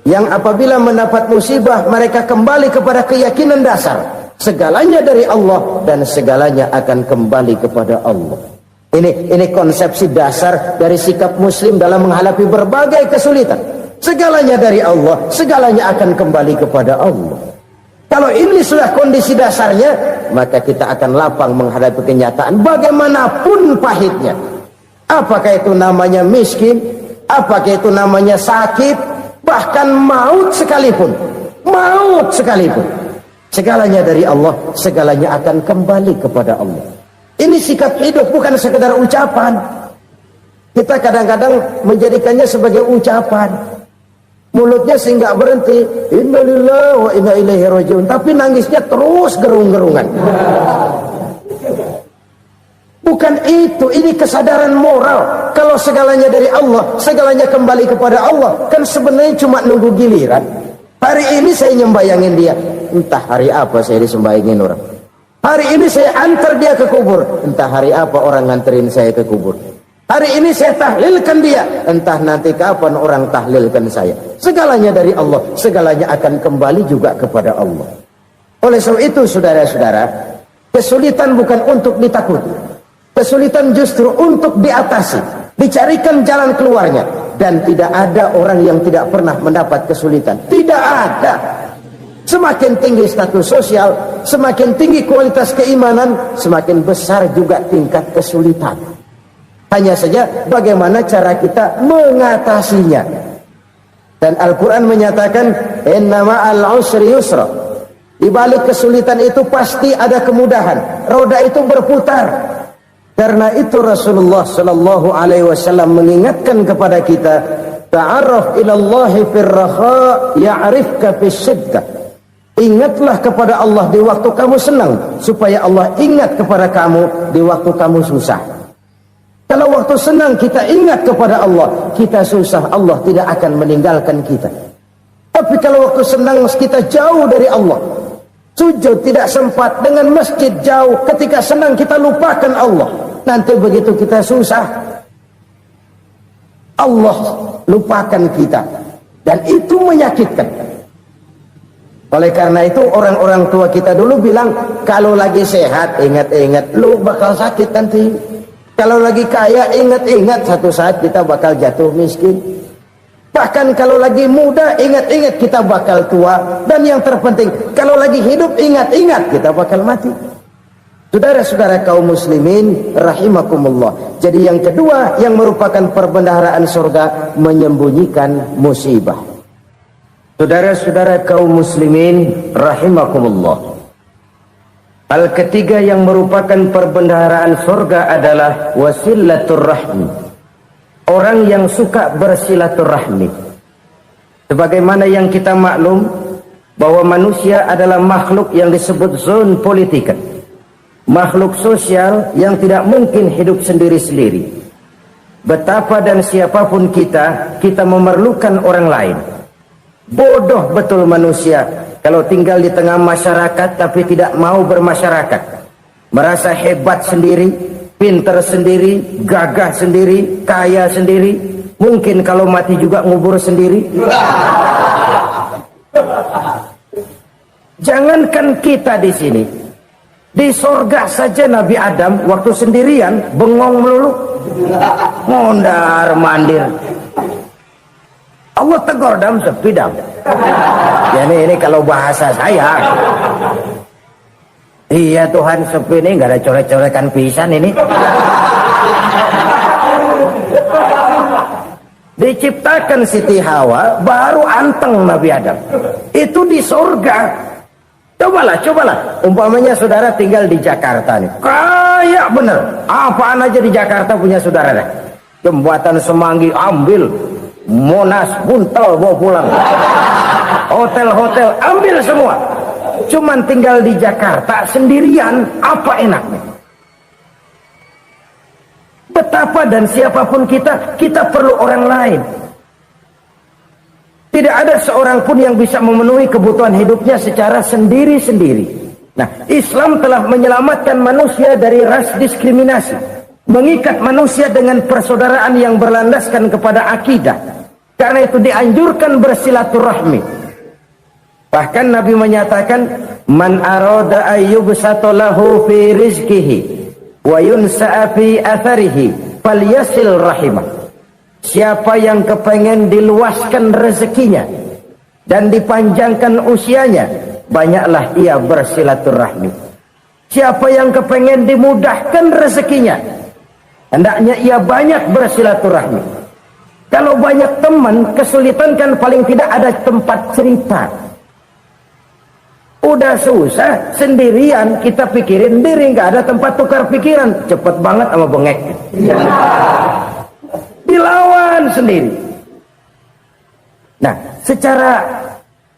yang apabila mendapat musibah mereka kembali kepada keyakinan dasar segalanya dari Allah dan segalanya akan kembali kepada Allah. Ini konsepsi dasar dari sikap muslim dalam menghadapi berbagai kesulitan. Segalanya dari Allah, segalanya akan kembali kepada Allah. Kalau ini sudah kondisi dasarnya, maka kita akan lapang menghadapi kenyataan bagaimanapun pahitnya. Apakah itu namanya miskin, apakah itu namanya sakit, bahkan maut sekalipun. Maut sekalipun. Segalanya dari Allah, segalanya akan kembali kepada Allah. Ini sikap hidup, bukan sekedar ucapan. Kita kadang-kadang menjadikannya sebagai ucapan. Mulutnya sehingga berhenti, innalillahi wa inna ilaihi rajiun, tapi nangisnya terus gerung-gerungan. Bukan itu, ini kesadaran moral. Kalau segalanya dari Allah, segalanya kembali kepada Allah, kan sebenarnya cuma nunggu giliran. Hari ini saya nyembayangin dia, entah hari apa saya disembayangin orang. Hari ini saya antar dia ke kubur, entah hari apa orang nganterin saya ke kubur. Hari ini saya tahlilkan dia, entah nanti kapan orang tahlilkan saya. Segalanya dari Allah, segalanya akan kembali juga kepada Allah. Oleh sebab itu saudara-saudara, kesulitan bukan untuk ditakuti. Kesulitan justru untuk diatasi, dicarikan jalan keluarnya. Dan tidak ada orang yang tidak pernah mendapat kesulitan. Tidak ada. Semakin tinggi status sosial, semakin tinggi kualitas keimanan, semakin besar juga tingkat kesulitan. Hanya saja bagaimana cara kita mengatasinya. Dan Al-Quran menyatakan, innama al-usri yusra. Di balik kesulitan itu pasti ada kemudahan. Roda itu berputar. Karena itu Rasulullah sallallahu alaihi wasallam mengingatkan kepada kita, ta'arraf ila Allah fir raha ya'rifka fis shiddah. Ingatlah kepada Allah di waktu kamu senang, supaya Allah ingat kepada kamu di waktu kamu susah. Kalau waktu senang kita ingat kepada Allah, kita susah, Allah tidak akan meninggalkan kita. Tapi kalau waktu senang kita jauh dari Allah, sujud tidak sempat, dengan masjid jauh, ketika senang kita lupakan Allah. Nanti begitu kita susah, Allah lupakan kita. Dan itu menyakitkan. Oleh karena itu orang-orang tua kita dulu bilang, kalau lagi sehat ingat-ingat lu bakal sakit nanti. Kalau lagi kaya ingat-ingat satu saat kita bakal jatuh miskin. Bahkan kalau lagi muda ingat-ingat kita bakal tua. Dan yang terpenting, kalau lagi hidup ingat-ingat kita bakal mati. Saudara-saudara kaum muslimin rahimakumullah. Jadi yang kedua yang merupakan perbendaharaan surga, menyembunyikan musibah. Saudara-saudara kaum muslimin rahimakumullah. Hal ketiga yang merupakan perbendaharaan surga adalah wasilatur rahmi. Orang yang suka bersilaturahmi. Sebagaimana yang kita maklum bahwa manusia adalah makhluk yang disebut zon politika. Makhluk sosial yang tidak mungkin hidup sendiri-sendiri. Betapa dan siapapun kita memerlukan orang lain. Bodoh betul manusia kalau tinggal di tengah masyarakat tapi tidak mau bermasyarakat. Merasa hebat sendiri, pintar sendiri, gagah sendiri, kaya sendiri. Mungkin kalau mati juga ngubur sendiri. Jangankan kita di sini, di sorga saja Nabi Adam waktu sendirian bengong melulu, mondar mandir. Allah tegur dam sepi dam. Ya ini kalau bahasa saya. Iya Tuhan, sepi ini nggak ada coret-corekan pisan ini. Diciptakan Siti Hawa baru anteng Nabi Adam. Itu di sorga. Cobalah. Umpamanya saudara tinggal di Jakarta nih. Kaya bener. Apaan aja di Jakarta punya saudara dah. Jembatan Semanggi ambil. Monas buntel bawa pulang. Hotel-hotel ambil semua. Cuman tinggal di Jakarta sendirian, apa enaknya? Betapa dan siapapun kita perlu orang lain. Tidak ada seorang pun yang bisa memenuhi kebutuhan hidupnya secara sendiri-sendiri. Nah, Islam telah menyelamatkan manusia dari ras diskriminasi, mengikat manusia dengan persaudaraan yang berlandaskan kepada akidah. Karena itu dianjurkan bersilaturahmi. Bahkan Nabi menyatakan, man arada ayyubsata lahu fi rizqihi wa yunsa'a fi atharihi falyasil rahimah. Siapa yang kepengen diluaskan rezekinya dan dipanjangkan usianya, banyaklah ia bersilaturahmi. Siapa yang kepengen dimudahkan rezekinya, hendaknya ia banyak bersilaturahmi. Kalau banyak teman, kesulitan kan paling tidak ada tempat cerita. Udah susah, sendirian kita pikirin diri, nggak ada tempat tukar pikiran. Cepet banget sama bengek. Dilawan sendiri. Nah, secara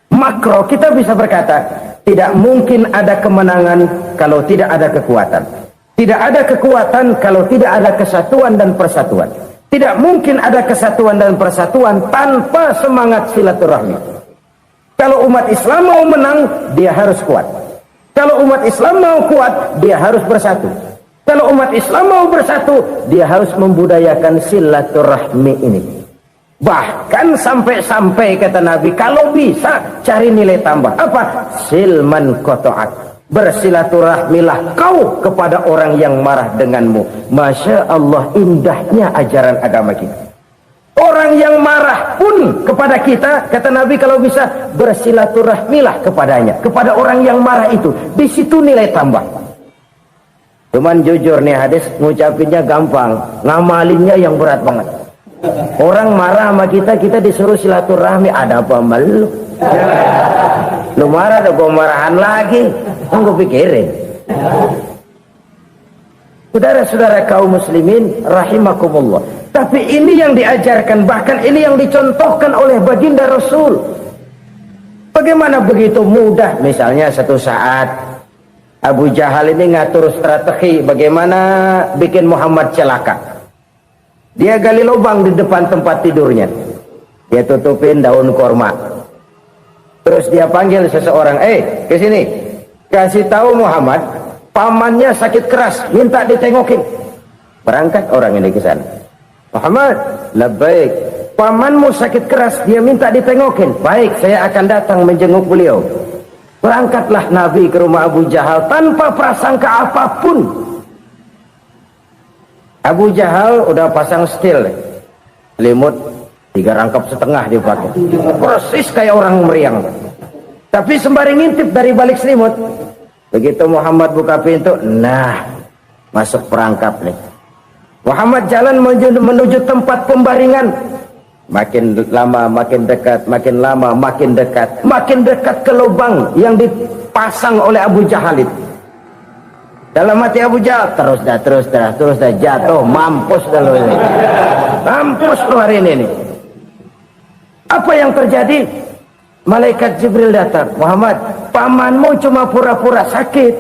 makro kita bisa berkata, tidak mungkin ada kemenangan kalau tidak ada kekuatan. Tidak ada kekuatan kalau tidak ada kesatuan dan persatuan. Tidak mungkin ada kesatuan dan persatuan tanpa semangat silaturahmi. Kalau umat Islam mau menang, dia harus kuat. Kalau umat Islam mau kuat, dia harus bersatu. Kalau umat Islam mau bersatu, dia harus membudayakan silaturahmi ini. Bahkan sampai-sampai kata Nabi, kalau bisa cari nilai tambah. Apa? Silman koto'at. Bersilaturahmilah kau kepada orang yang marah denganmu. Masya Allah, indahnya ajaran agama kita. Orang yang marah pun kepada kita, kata Nabi, kalau bisa bersilaturahmilah kepadanya, kepada orang yang marah itu. Di situ nilai tambah. Cuman jujur nih hadis, ngucapinnya gampang, ngamalinnya yang berat banget. Orang marah sama kita, kita disuruh silaturahmi, ada apa malu? Lu marah, ada gua marahan lagi. Tunggu pikirin. Saudara-saudara kaum muslimin rahimakumullah. Tapi ini yang diajarkan, bahkan ini yang dicontohkan oleh baginda Rasul. Bagaimana begitu mudah, misalnya satu saat Abu Jahal ini ngatur strategi bagaimana bikin Muhammad celaka. Dia gali lubang di depan tempat tidurnya. Dia tutupin daun korma. Terus dia panggil seseorang, ke sini. Kasih tahu Muhammad, pamannya sakit keras, minta ditengokin. Berangkat orang ini ke sana. Muhammad, labbaik. Pamanmu sakit keras, dia minta ditengokin. Baik, saya akan datang menjenguk beliau. Berangkatlah Nabi ke rumah Abu Jahal tanpa prasangka apapun. Abu Jahal udah pasang stil, selimut 3 rangkap setengah dipakai, persis kayak orang meriang. Tapi sembari ngintip dari balik selimut, begitu Muhammad buka pintu, nah masuk perangkap nih. Muhammad jalan menuju tempat pembaringan. Makin lama makin dekat, makin lama makin dekat, makin dekat ke lubang yang dipasang oleh Abu Jahal itu. Dalam hati Abu Jahal, terus dah jatuh, mampus dah lo ini. Mampus lo hari ini nih. Apa yang terjadi? Malaikat Jibril datang. Muhammad, pamanmu cuma pura-pura sakit.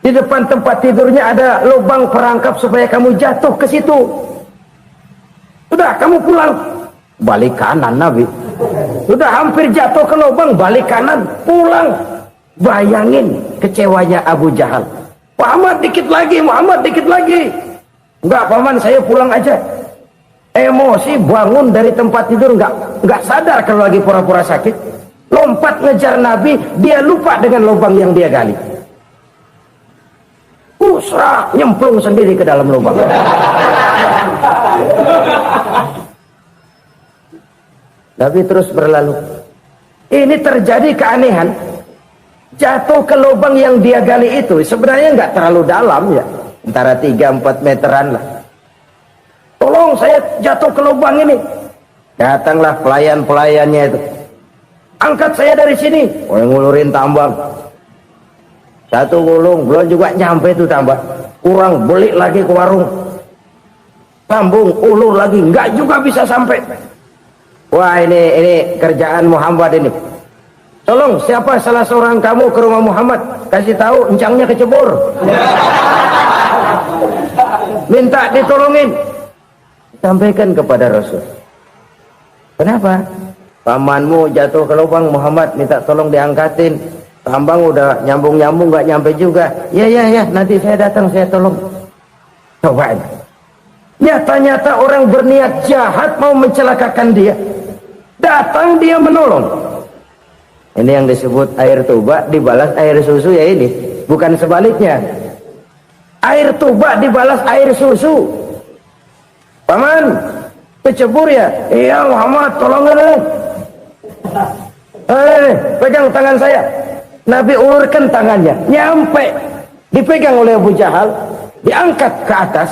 Di depan tempat tidurnya ada lubang perangkap supaya kamu jatuh ke situ. Sudah, kamu pulang. Balik kanan Nabi. Sudah hampir jatuh ke lubang, balik kanan, pulang. Bayangin kecewanya Abu Jahal. Muhammad dikit lagi, Muhammad dikit lagi. Enggak paman, saya pulang aja. Emosi bangun dari tempat tidur, enggak sadar kalau lagi pura-pura sakit. Lompat ngejar Nabi, dia lupa dengan lubang yang dia gali. Serak, nyemplung sendiri ke dalam lubang. Nabi terus berlalu. Ini terjadi keanehan. Jatuh ke lubang yang dia gali itu sebenarnya nggak terlalu dalam ya, antara 3-4 meteran lah. Tolong saya jatuh ke lubang ini. Datanglah pelayan-pelayannya itu. Angkat saya dari sini. Oh, ngulurin tambang. Satu gulung belum juga nyampe itu tambang. Kurang, beli lagi ke warung. Sambung, ulur lagi, nggak juga bisa sampai. Wah, ini kerjaan Muhammad ini. Tolong, siapa salah seorang kamu ke rumah Muhammad, kasih tahu encangnya kecebur. Minta ditolongin. Sampaikan kepada Rasul. Kenapa? Pamanmu jatuh ke lubang, Muhammad minta tolong diangkatin. Tambang udah nyambung-nyambung nggak nyampe juga. Ya, nanti saya datang, saya tolong. Coba. Nyata-nyata orang berniat jahat mau mencelakakan dia. Datang dia menolong. Ini yang disebut air tuba dibalas air susu ya ini. Bukan sebaliknya. Air tuba dibalas air susu. Paman, kecebur ya? Iya Muhammad, tolongin. Pegang tangan saya. Nabi ulurkan tangannya, nyampe. Dipegang oleh Abu Jahal, diangkat ke atas.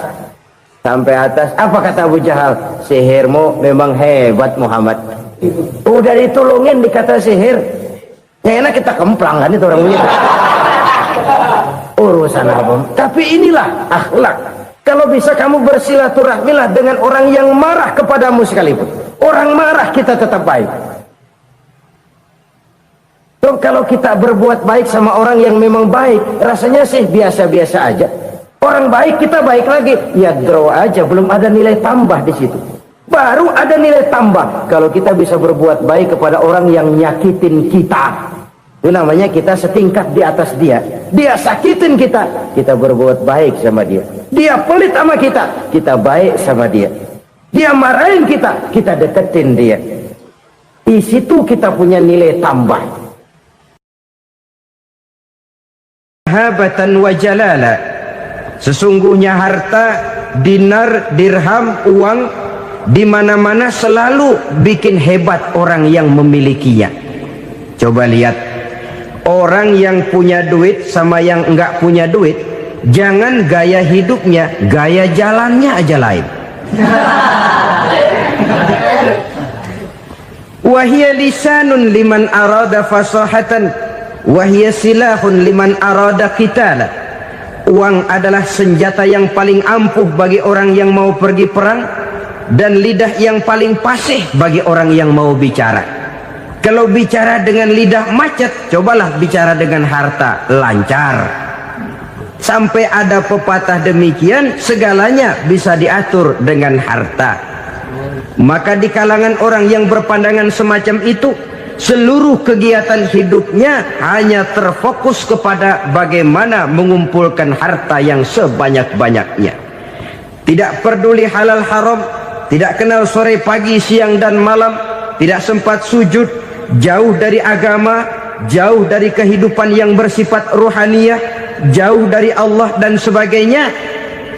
Sampai atas, apa kata Abu Jahal? Sihirmu memang hebat Muhammad. Udah ditolongin dikata sihir. Yang enak kita kemplang kan itu orang begitu. Urusan apa? Tapi inilah akhlak. Kalau bisa kamu bersilaturahmilah dengan orang yang marah kepadamu sekalipun. Orang marah kita tetap baik. So, kalau kita berbuat baik sama orang yang memang baik, rasanya sih biasa-biasa aja. Orang baik kita baik lagi, ya draw aja, belum ada nilai tambah di situ. Baru ada nilai tambah kalau kita bisa berbuat baik kepada orang yang nyakitin kita. Itu namanya kita setingkat di atas dia. Dia sakitin kita, kita berbuat baik sama dia. Dia pelit sama kita, kita baik sama dia. Dia marahin kita, kita deketin dia. Di situ kita punya nilai tambah. Habatan wa jalala. Sesungguhnya harta, dinar, dirham, uang di mana-mana selalu bikin hebat orang yang memilikinya. Coba lihat orang yang punya duit sama yang enggak punya duit, jangan gaya hidupnya, gaya jalannya aja lain. Wahia lisanun liman arada fasahatan, wahia silahun liman arada qitala. Uang adalah senjata yang paling ampuh bagi orang yang mau pergi perang, dan lidah yang paling fasih bagi orang yang mau bicara. Kalau bicara dengan lidah macet, cobalah bicara dengan harta, lancar. Sampai ada pepatah demikian, segalanya bisa diatur dengan harta. Maka di kalangan orang yang berpandangan semacam itu, seluruh kegiatan hidupnya hanya terfokus kepada bagaimana mengumpulkan harta yang sebanyak-banyaknya. Tidak peduli halal haram, tidak kenal sore pagi siang dan malam, tidak sempat sujud, jauh dari agama, jauh dari kehidupan yang bersifat ruhaniyah, jauh dari Allah dan sebagainya.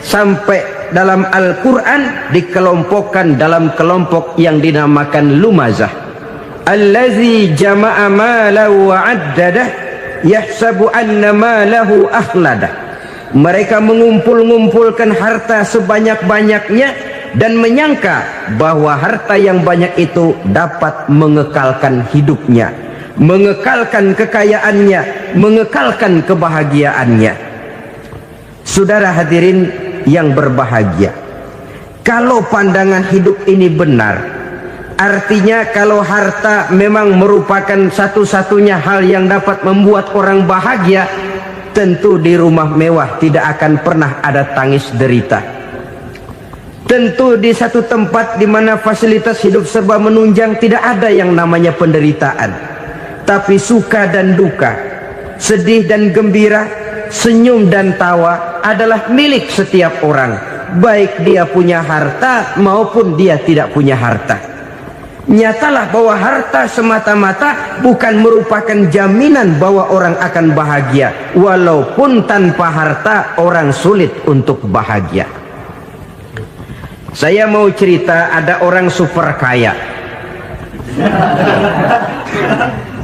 Sampai dalam Al-Quran dikelompokkan dalam kelompok yang dinamakan lumazah. Allazi jama'a malahu wa 'addadah yahsabu anna malahu akhladah. Mereka mengumpulkan harta sebanyak-banyaknya dan menyangka bahwa harta yang banyak itu dapat mengekalkan hidupnya, mengekalkan kekayaannya, mengekalkan kebahagiaannya. Saudara hadirin yang berbahagia, kalau pandangan hidup ini benar, artinya kalau harta memang merupakan satu-satunya hal yang dapat membuat orang bahagia, tentu di rumah mewah tidak akan pernah ada tangis derita. Tentu di satu tempat di mana fasilitas hidup serba menunjang tidak ada yang namanya penderitaan. Tapi suka dan duka, sedih dan gembira, senyum dan tawa adalah milik setiap orang, baik dia punya harta maupun dia tidak punya harta. Nyatalah bahwa harta semata-mata bukan merupakan jaminan bahwa orang akan bahagia. Walaupun tanpa harta orang sulit untuk bahagia. Saya mau cerita, ada orang super kaya,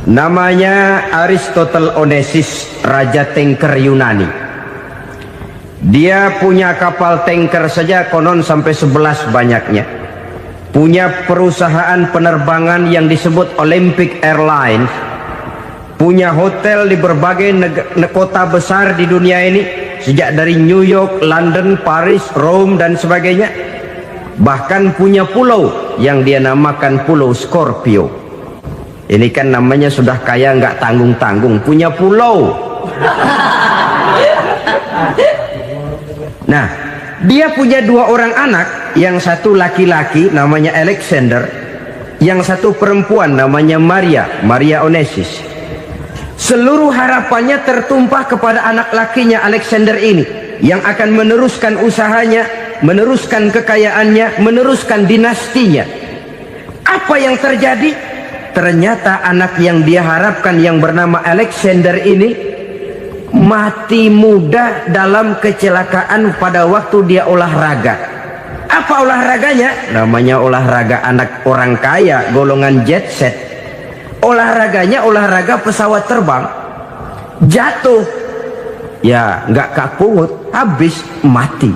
namanya Aristotle Onesimus, raja tanker Yunani. Dia punya kapal tanker saja konon sampai 11 banyaknya. Punya perusahaan penerbangan yang disebut Olympic Airlines, punya hotel di berbagai kota besar di dunia ini, sejak dari New York, London, Paris, Rome dan sebagainya. Bahkan punya pulau yang dia namakan Pulau Scorpio. Ini kan namanya sudah kaya nggak tanggung-tanggung, punya pulau. Nah, dia punya 2 orang anak, yang satu laki-laki namanya Alexander, yang satu perempuan namanya Maria Onesimus. Seluruh harapannya tertumpah kepada anak lakinya Alexander ini, yang akan meneruskan usahanya, meneruskan kekayaannya, meneruskan dinastinya. Apa yang terjadi? Ternyata anak yang dia harapkan yang bernama Alexander ini mati muda dalam kecelakaan pada waktu dia olahraga. Apa olahraganya? Namanya olahraga anak orang kaya, golongan jet set. Olahraganya olahraga pesawat terbang. Jatuh, ya nggak kapungut, habis mati.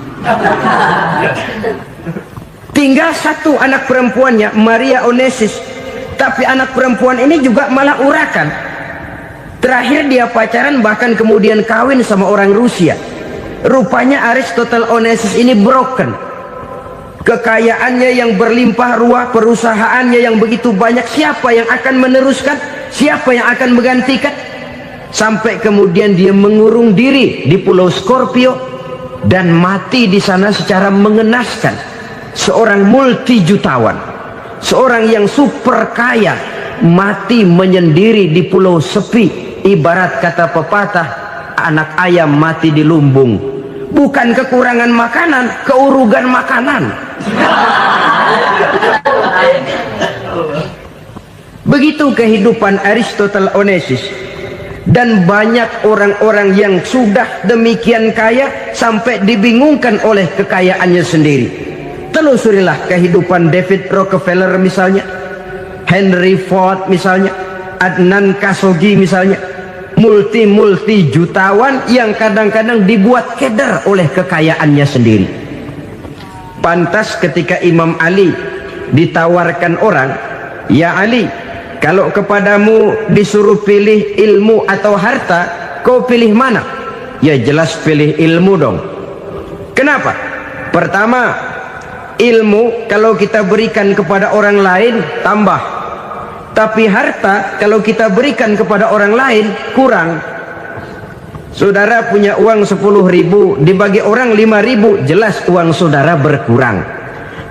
Tinggal satu anak perempuannya, Maria Onassis. Tapi anak perempuan ini juga malah urakan. Terakhir dia pacaran, bahkan kemudian kawin sama orang Rusia. Rupanya Aristotle Onassis ini broken. Kekayaannya yang berlimpah ruah, perusahaannya yang begitu banyak, siapa yang akan meneruskan? Siapa yang akan menggantikan? Sampai kemudian dia mengurung diri di Pulau Scorpio dan mati di sana secara mengenaskan. Seorang multi jutawan, seorang yang super kaya, mati menyendiri di pulau sepi. Ibarat kata pepatah, anak ayam mati di lumbung. Bukan kekurangan makanan, keurugan makanan. Begitu kehidupan Aristotle Onassis. Dan banyak orang-orang yang sudah demikian kaya sampai dibingungkan oleh kekayaannya sendiri. Telusurilah kehidupan David Rockefeller misalnya, Henry Ford misalnya, Adnan Khashoggi misalnya. Multi jutawan yang kadang-kadang dibuat keder oleh kekayaannya sendiri. Pantas ketika Imam Ali ditawarkan orang, "Ya Ali, kalau kepadamu disuruh pilih ilmu atau harta, kau pilih mana?" Ya jelas pilih ilmu dong. Kenapa? Pertama, ilmu kalau kita berikan kepada orang lain tambah. Tapi harta kalau kita berikan kepada orang lain kurang. Saudara punya uang 10.000, dibagi orang 5.000, jelas uang saudara berkurang.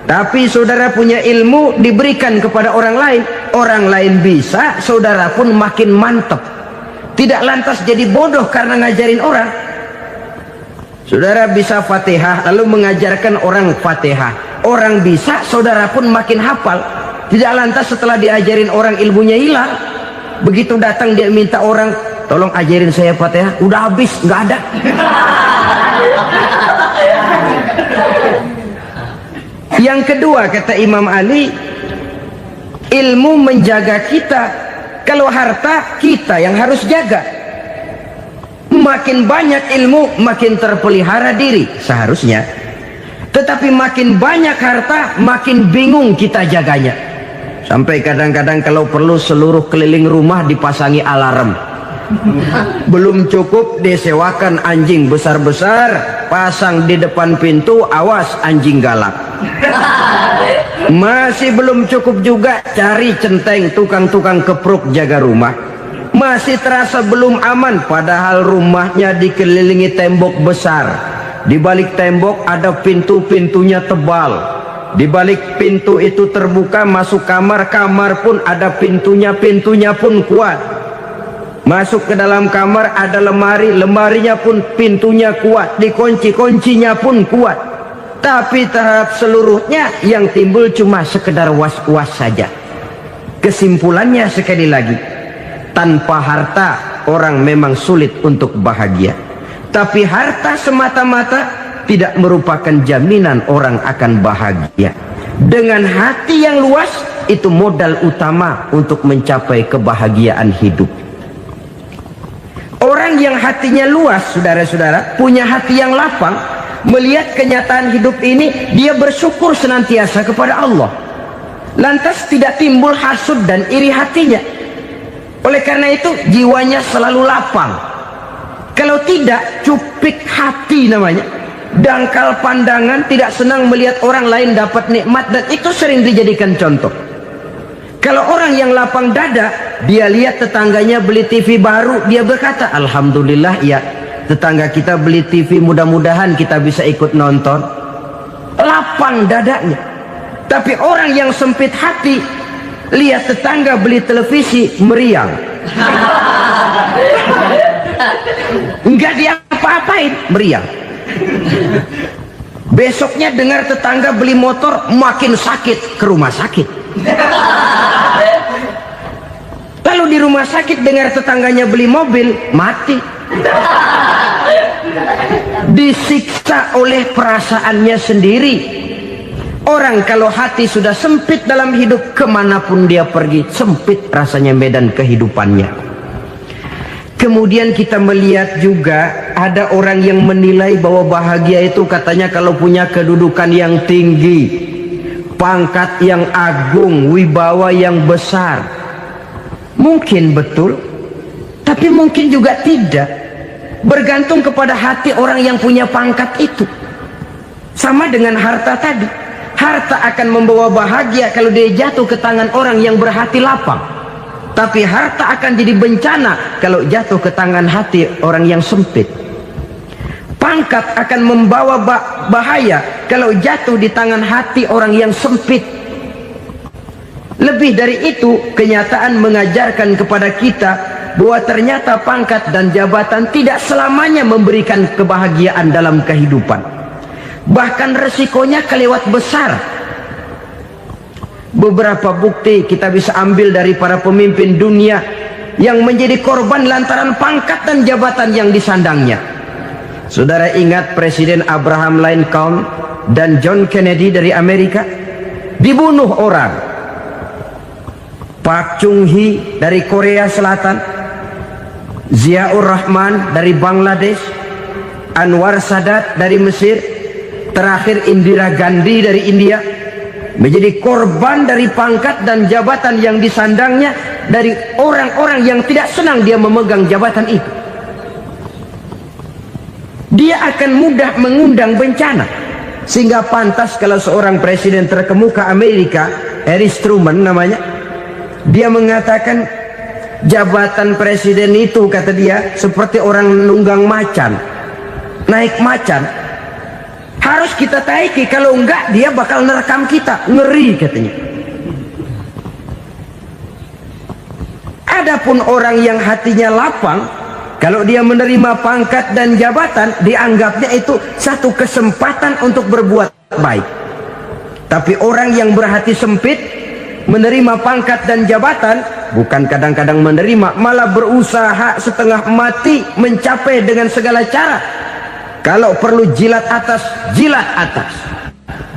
Tapi saudara punya ilmu, diberikan kepada orang lain bisa, saudara pun makin mantap. Tidak lantas jadi bodoh karena ngajarin orang. Saudara bisa Fatihah lalu mengajarkan orang Fatihah, orang bisa, saudara pun makin hafal. Tidak lantas setelah diajarin orang ilmunya hilang. Begitu datang dia minta orang, "Tolong ajarin saya Fatihah," udah habis, nggak ada. Yang kedua kata Imam Ali, ilmu menjaga kita. Kalau harta kita yang harus jaga. Makin banyak ilmu makin terpelihara diri seharusnya. Tetapi makin banyak harta makin bingung kita jaganya. Sampai kadang-kadang kalau perlu seluruh keliling rumah dipasangi alarm. Belum cukup disewakan anjing besar-besar, pasang di depan pintu, awas anjing galak. Masih belum cukup juga, cari centeng tukang-tukang kepruk jaga rumah. Masih terasa belum aman, padahal rumahnya dikelilingi tembok besar. Di balik tembok ada pintu-pintunya tebal. Di balik pintu itu terbuka masuk kamar, kamar pun ada pintunya, pintunya pun kuat. Masuk ke dalam kamar ada lemari, lemarinya pun pintunya kuat, dikunci, kuncinya pun kuat. Tapi terhadap seluruhnya yang timbul cuma sekedar was-was saja. Kesimpulannya sekali lagi, tanpa harta orang memang sulit untuk bahagia. Tapi harta semata-mata tidak merupakan jaminan orang akan bahagia. Dengan hati yang luas, itu modal utama untuk mencapai kebahagiaan hidup. Orang yang hatinya luas, saudara-saudara, punya hati yang lapang, melihat kenyataan hidup ini, dia bersyukur senantiasa kepada Allah. Lantas tidak timbul hasud dan iri hatinya. Oleh karena itu, jiwanya selalu lapang. Kalau tidak, cupik hati namanya. Dangkal pandangan, tidak senang melihat orang lain dapat nikmat, dan itu sering dijadikan contoh. Kalau orang yang lapang dada, dia lihat tetangganya beli TV baru, dia berkata, "Alhamdulillah ya, tetangga kita beli TV, mudah-mudahan kita bisa ikut nonton." Lapang dadanya. Tapi orang yang sempit hati, lihat tetangga beli televisi, meriang. Enggak diapa-apain, meriang. Besoknya dengar tetangga beli motor, makin sakit, ke rumah sakit. Lalu di rumah sakit dengar tetangganya beli mobil, mati. Disiksa oleh perasaannya sendiri. Orang kalau hati sudah sempit dalam hidup, kemanapun dia pergi, sempit rasanya medan kehidupannya. Kemudian kita melihat juga ada orang yang menilai bahwa bahagia itu katanya kalau punya kedudukan yang tinggi, pangkat yang agung, wibawa yang besar. Mungkin betul, tapi mungkin juga tidak. Bergantung kepada hati orang yang punya pangkat itu. Sama dengan harta tadi. Harta akan membawa bahagia kalau dia jatuh ke tangan orang yang berhati lapang. Tapi harta akan jadi bencana kalau jatuh ke tangan hati orang yang sempit. Pangkat akan membawa bahaya kalau jatuh di tangan hati orang yang sempit. Lebih dari itu, kenyataan mengajarkan kepada kita bahwa ternyata pangkat dan jabatan tidak selamanya memberikan kebahagiaan dalam kehidupan. Bahkan resikonya kelewat besar. Beberapa bukti kita bisa ambil dari para pemimpin dunia yang menjadi korban lantaran pangkat dan jabatan yang disandangnya. Saudara ingat Presiden Abraham Lincoln dan John Kennedy dari Amerika? Dibunuh orang. Park Chung-hee dari Korea Selatan, Ziaur Rahman dari Bangladesh, Anwar Sadat dari Mesir, terakhir Indira Gandhi dari India, menjadi korban dari pangkat dan jabatan yang disandangnya dari orang-orang yang tidak senang dia memegang jabatan itu. Dia akan mudah mengundang bencana, sehingga pantas kalau seorang presiden terkemuka Amerika, Harry Truman namanya, dia mengatakan jabatan presiden itu, kata dia, seperti orang nunggang macan, naik macan. Harus kita taiki, kalau enggak dia bakal nerekam kita, ngeri katanya. Adapun orang yang hatinya lapang, kalau dia menerima pangkat dan jabatan, dianggapnya itu satu kesempatan untuk berbuat baik. Tapi orang yang berhati sempit, menerima pangkat dan jabatan, bukan kadang-kadang menerima, malah berusaha setengah mati mencapai dengan segala cara. Kalau perlu jilat atas, jilat atas.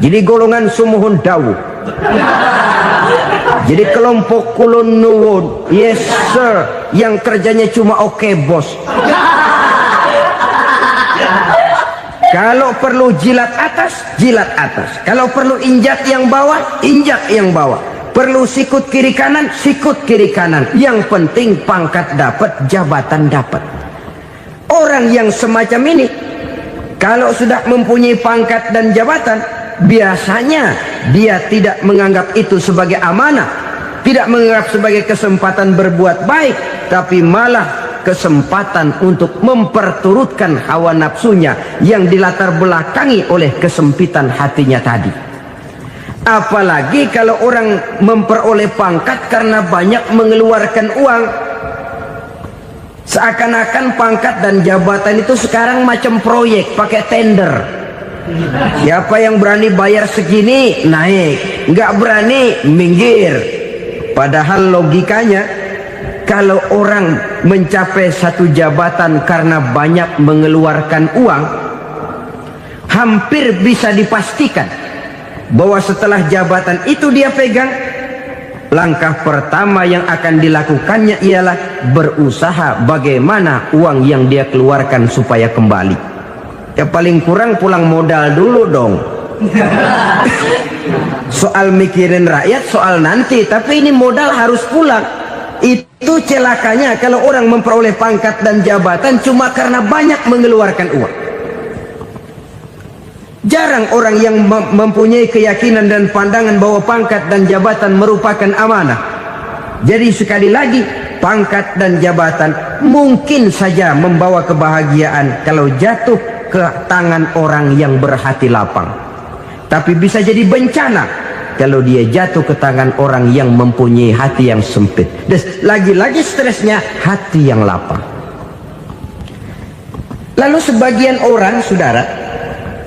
Jadi golongan sumuhun dawu. Jadi kelompok kulon nuwun, yes sir, yang kerjanya cuma oke bos. Kalau perlu jilat atas, jilat atas. Kalau perlu injak yang bawah, injak yang bawah. Perlu sikut kiri kanan, sikut kiri kanan. Yang penting pangkat dapat, jabatan dapat. Orang yang semacam ini, kalau sudah mempunyai pangkat dan jabatan, biasanya dia tidak menganggap itu sebagai amanah, tidak menganggap sebagai kesempatan berbuat baik, tapi malah kesempatan untuk memperturutkan hawa nafsunya yang dilatar belakangi oleh kesempitan hatinya tadi. Apalagi kalau orang memperoleh pangkat karena banyak mengeluarkan uang. Seakan-akan pangkat dan jabatan itu sekarang macam proyek, pakai tender. Siapa yang berani bayar segini, naik. Nggak berani, minggir. Padahal logikanya, kalau orang mencapai satu jabatan karena banyak mengeluarkan uang, hampir bisa dipastikan bahwa setelah jabatan itu dia pegang, langkah pertama yang akan dilakukannya ialah berusaha bagaimana uang yang dia keluarkan supaya kembali. Ya paling kurang pulang modal dulu dong. Soal mikirin rakyat soal nanti, tapi ini modal harus pulang. Itu celakanya kalau orang memperoleh pangkat dan jabatan cuma karena banyak mengeluarkan uang. Jarang orang yang mempunyai keyakinan dan pandangan bahwa pangkat dan jabatan merupakan amanah. Jadi sekali lagi, pangkat dan jabatan mungkin saja membawa kebahagiaan kalau jatuh ke tangan orang yang berhati lapang. Tapi bisa jadi bencana kalau dia jatuh ke tangan orang yang mempunyai hati yang sempit. Dan lagi-lagi stresnya hati yang lapang. Lalu sebagian orang, saudara,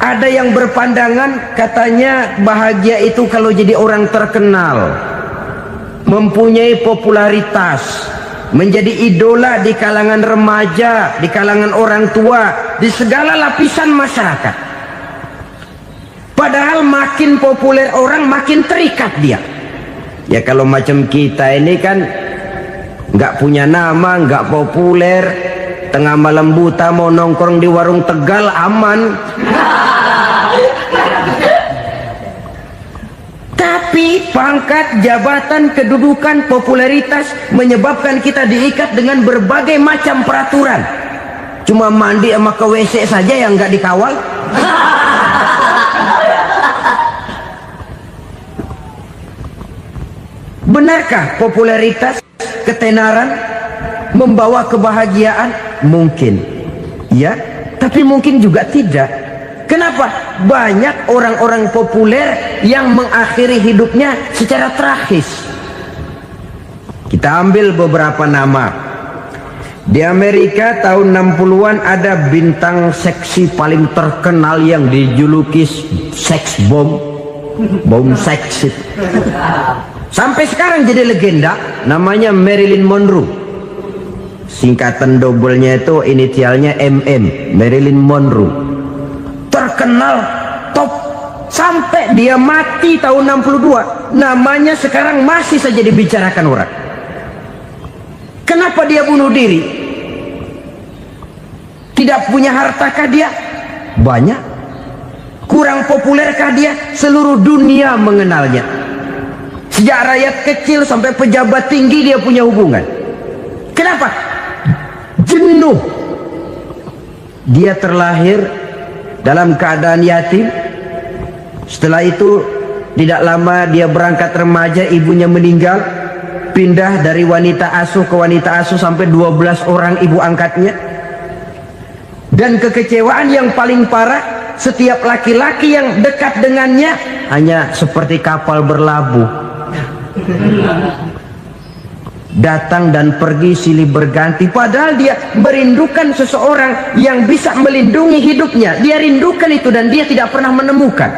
ada yang berpandangan katanya bahagia itu kalau jadi orang terkenal, mempunyai popularitas, menjadi idola di kalangan remaja, di kalangan orang tua, di segala lapisan masyarakat. Padahal makin populer orang, makin terikat dia. Ya kalau macam kita ini kan nggak punya nama, nggak populer, tengah malam buta mau nongkrong di warung Tegal aman. Tapi pangkat, jabatan, kedudukan, popularitas menyebabkan kita diikat dengan berbagai macam peraturan. Cuma mandi sama ke WC saja yang nggak dikawal. Benarkah popularitas, ketenaran membawa kebahagiaan? Mungkin, ya, tapi mungkin juga tidak. Kenapa? Banyak orang-orang populer yang mengakhiri hidupnya secara tragis. Kita ambil beberapa nama. Di Amerika tahun 60-an ada bintang seksi paling terkenal yang dijuluki sex bomb, bom seks. Sampai sekarang jadi legenda, namanya Marilyn Monroe. Singkatan dobelnya itu inisialnya MM, Marilyn Monroe. Terkenal, top, sampai dia mati tahun 62. Namanya sekarang masih saja dibicarakan orang. Kenapa dia bunuh diri? Tidak punya hartakah dia? Banyak. Kurang populerkah dia? Seluruh dunia mengenalnya. Sejak rakyat kecil sampai pejabat tinggi dia punya hubungan. Kenapa? Jenuh. Dia terlahir dalam keadaan yatim. Setelah itu tidak lama dia berangkat remaja, ibunya meninggal. Pindah dari wanita asuh ke wanita asuh sampai 12 orang ibu angkatnya. Dan kekecewaan yang paling parah, setiap laki-laki yang dekat dengannya hanya seperti kapal berlabuh. Datang dan pergi silih berganti, padahal dia merindukan seseorang yang bisa melindungi hidupnya. Dia rindukan itu dan dia tidak pernah menemukan.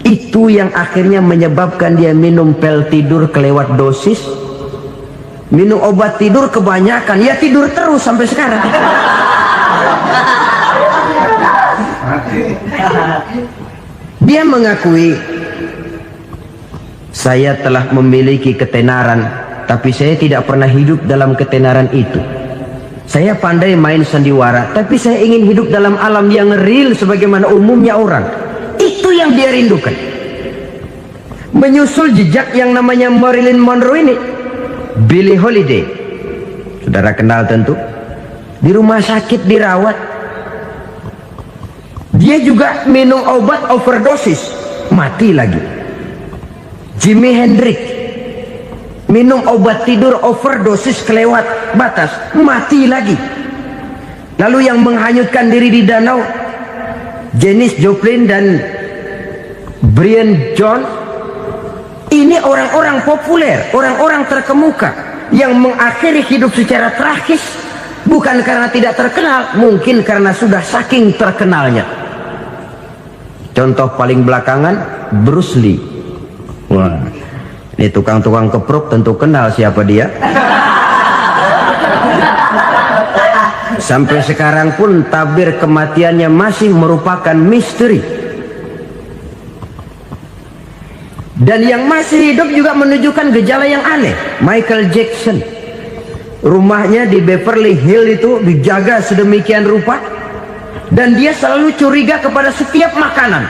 Itu yang akhirnya menyebabkan dia minum pil tidur kelewat dosis, minum obat tidur kebanyakan, ya tidur terus sampai sekarang. Dia mengakui, saya telah memiliki ketenaran, tapi saya tidak pernah hidup dalam ketenaran itu. Saya pandai main sandiwara, tapi saya ingin hidup dalam alam yang real sebagaimana umumnya orang. Itu yang dia rindukan. Menyusul jejak yang namanya Marilyn Monroe ini, Billie Holiday, saudara kenal tentu, di rumah sakit dirawat. Dia juga minum obat overdosis, mati lagi. Jimi Hendrix minum obat tidur overdosis kelewat batas, mati lagi. Lalu yang menghanyutkan diri di danau, Janis Joplin dan Brian Jones. Ini orang-orang populer, orang-orang terkemuka yang mengakhiri hidup secara tragis, bukan karena tidak terkenal, mungkin karena sudah saking terkenalnya. Contoh paling belakangan, Bruce Lee. Wah, ini tukang-tukang keprok tentu kenal siapa dia. Sampai sekarang pun tabir kematiannya masih merupakan misteri. Dan yang masih hidup juga menunjukkan gejala yang aneh. Michael Jackson, rumahnya di Beverly Hills itu dijaga sedemikian rupa, dan dia selalu curiga kepada setiap makanan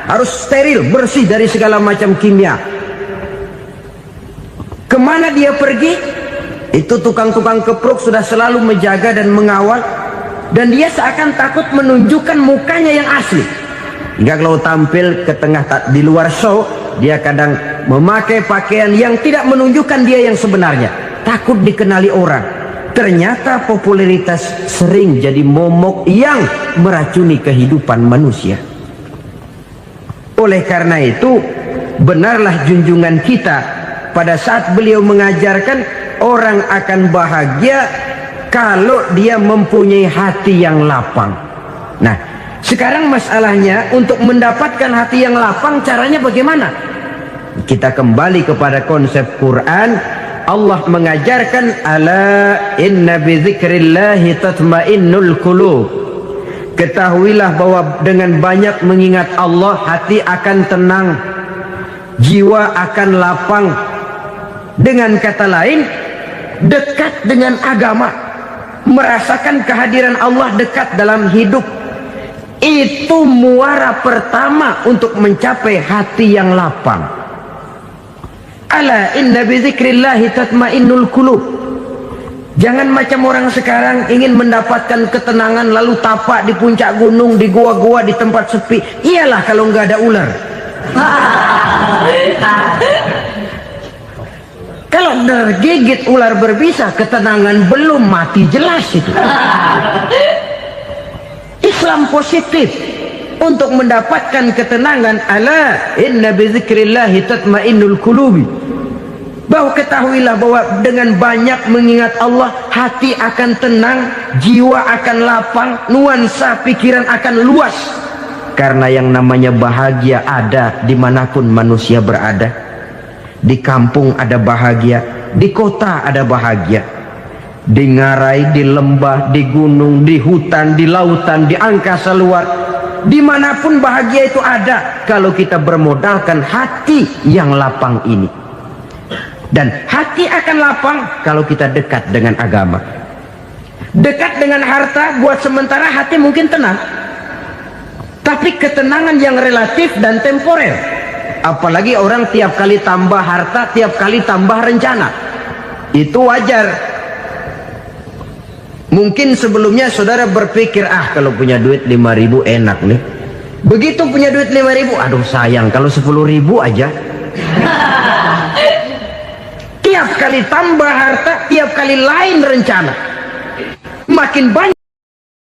harus steril, bersih dari segala macam kimia. Kemana dia pergi, itu tukang-tukang keprok sudah selalu menjaga dan mengawal, dan dia seakan takut menunjukkan mukanya yang asli. Hingga kalau tampil ke tengah di luar show, dia kadang memakai pakaian yang tidak menunjukkan dia yang sebenarnya, takut dikenali orang. Ternyata popularitas sering jadi momok yang meracuni kehidupan manusia. Oleh karena itu, benarlah junjungan kita pada saat beliau mengajarkan orang akan bahagia kalau dia mempunyai hati yang lapang. Nah, sekarang masalahnya untuk mendapatkan hati yang lapang, caranya bagaimana? Kita kembali kepada konsep Quran. Allah mengajarkan, ala inna bi dzikrillahi tatmainnul qulub. Ketahuilah bahwa dengan banyak mengingat Allah, hati akan tenang, jiwa akan lapang. Dengan kata lain, dekat dengan agama, merasakan kehadiran Allah dekat dalam hidup, itu muara pertama untuk mencapai hati yang lapang. Ala inna bi dzikrillahi tatmainnul qulub. Jangan macam orang sekarang ingin mendapatkan ketenangan lalu tapak di puncak gunung, di gua-gua, di tempat sepi. Iyalah kalau nggak ada ular. Kalau tergigit ular berbisa, ketenangan belum, mati jelas itu. Islam positif untuk mendapatkan ketenangan. Ala inna bi dzikrillahi tatmainnul qulubi. Bahwa ketahuilah bahwa dengan banyak mengingat Allah, hati akan tenang, jiwa akan lapang, nuansa pikiran akan luas. Karena yang namanya bahagia ada dimanapun manusia berada. Di kampung ada bahagia, di kota ada bahagia, di ngarai, di lembah, di gunung, di hutan, di lautan, di angkasa luar, dimanapun bahagia itu ada kalau kita bermodalkan hati yang lapang ini. Dan hati akan lapang kalau kita dekat dengan agama. Dekat dengan harta buat sementara hati mungkin tenang, tapi ketenangan yang relatif dan temporer. Apalagi orang tiap kali tambah harta, tiap kali tambah rencana. Itu wajar. Mungkin sebelumnya saudara berpikir, kalau punya duit 5.000 enak nih. Begitu punya duit 5.000, aduh sayang kalau 10.000 aja. Tiap kali tambah harta, tiap kali lain rencana. Makin banyak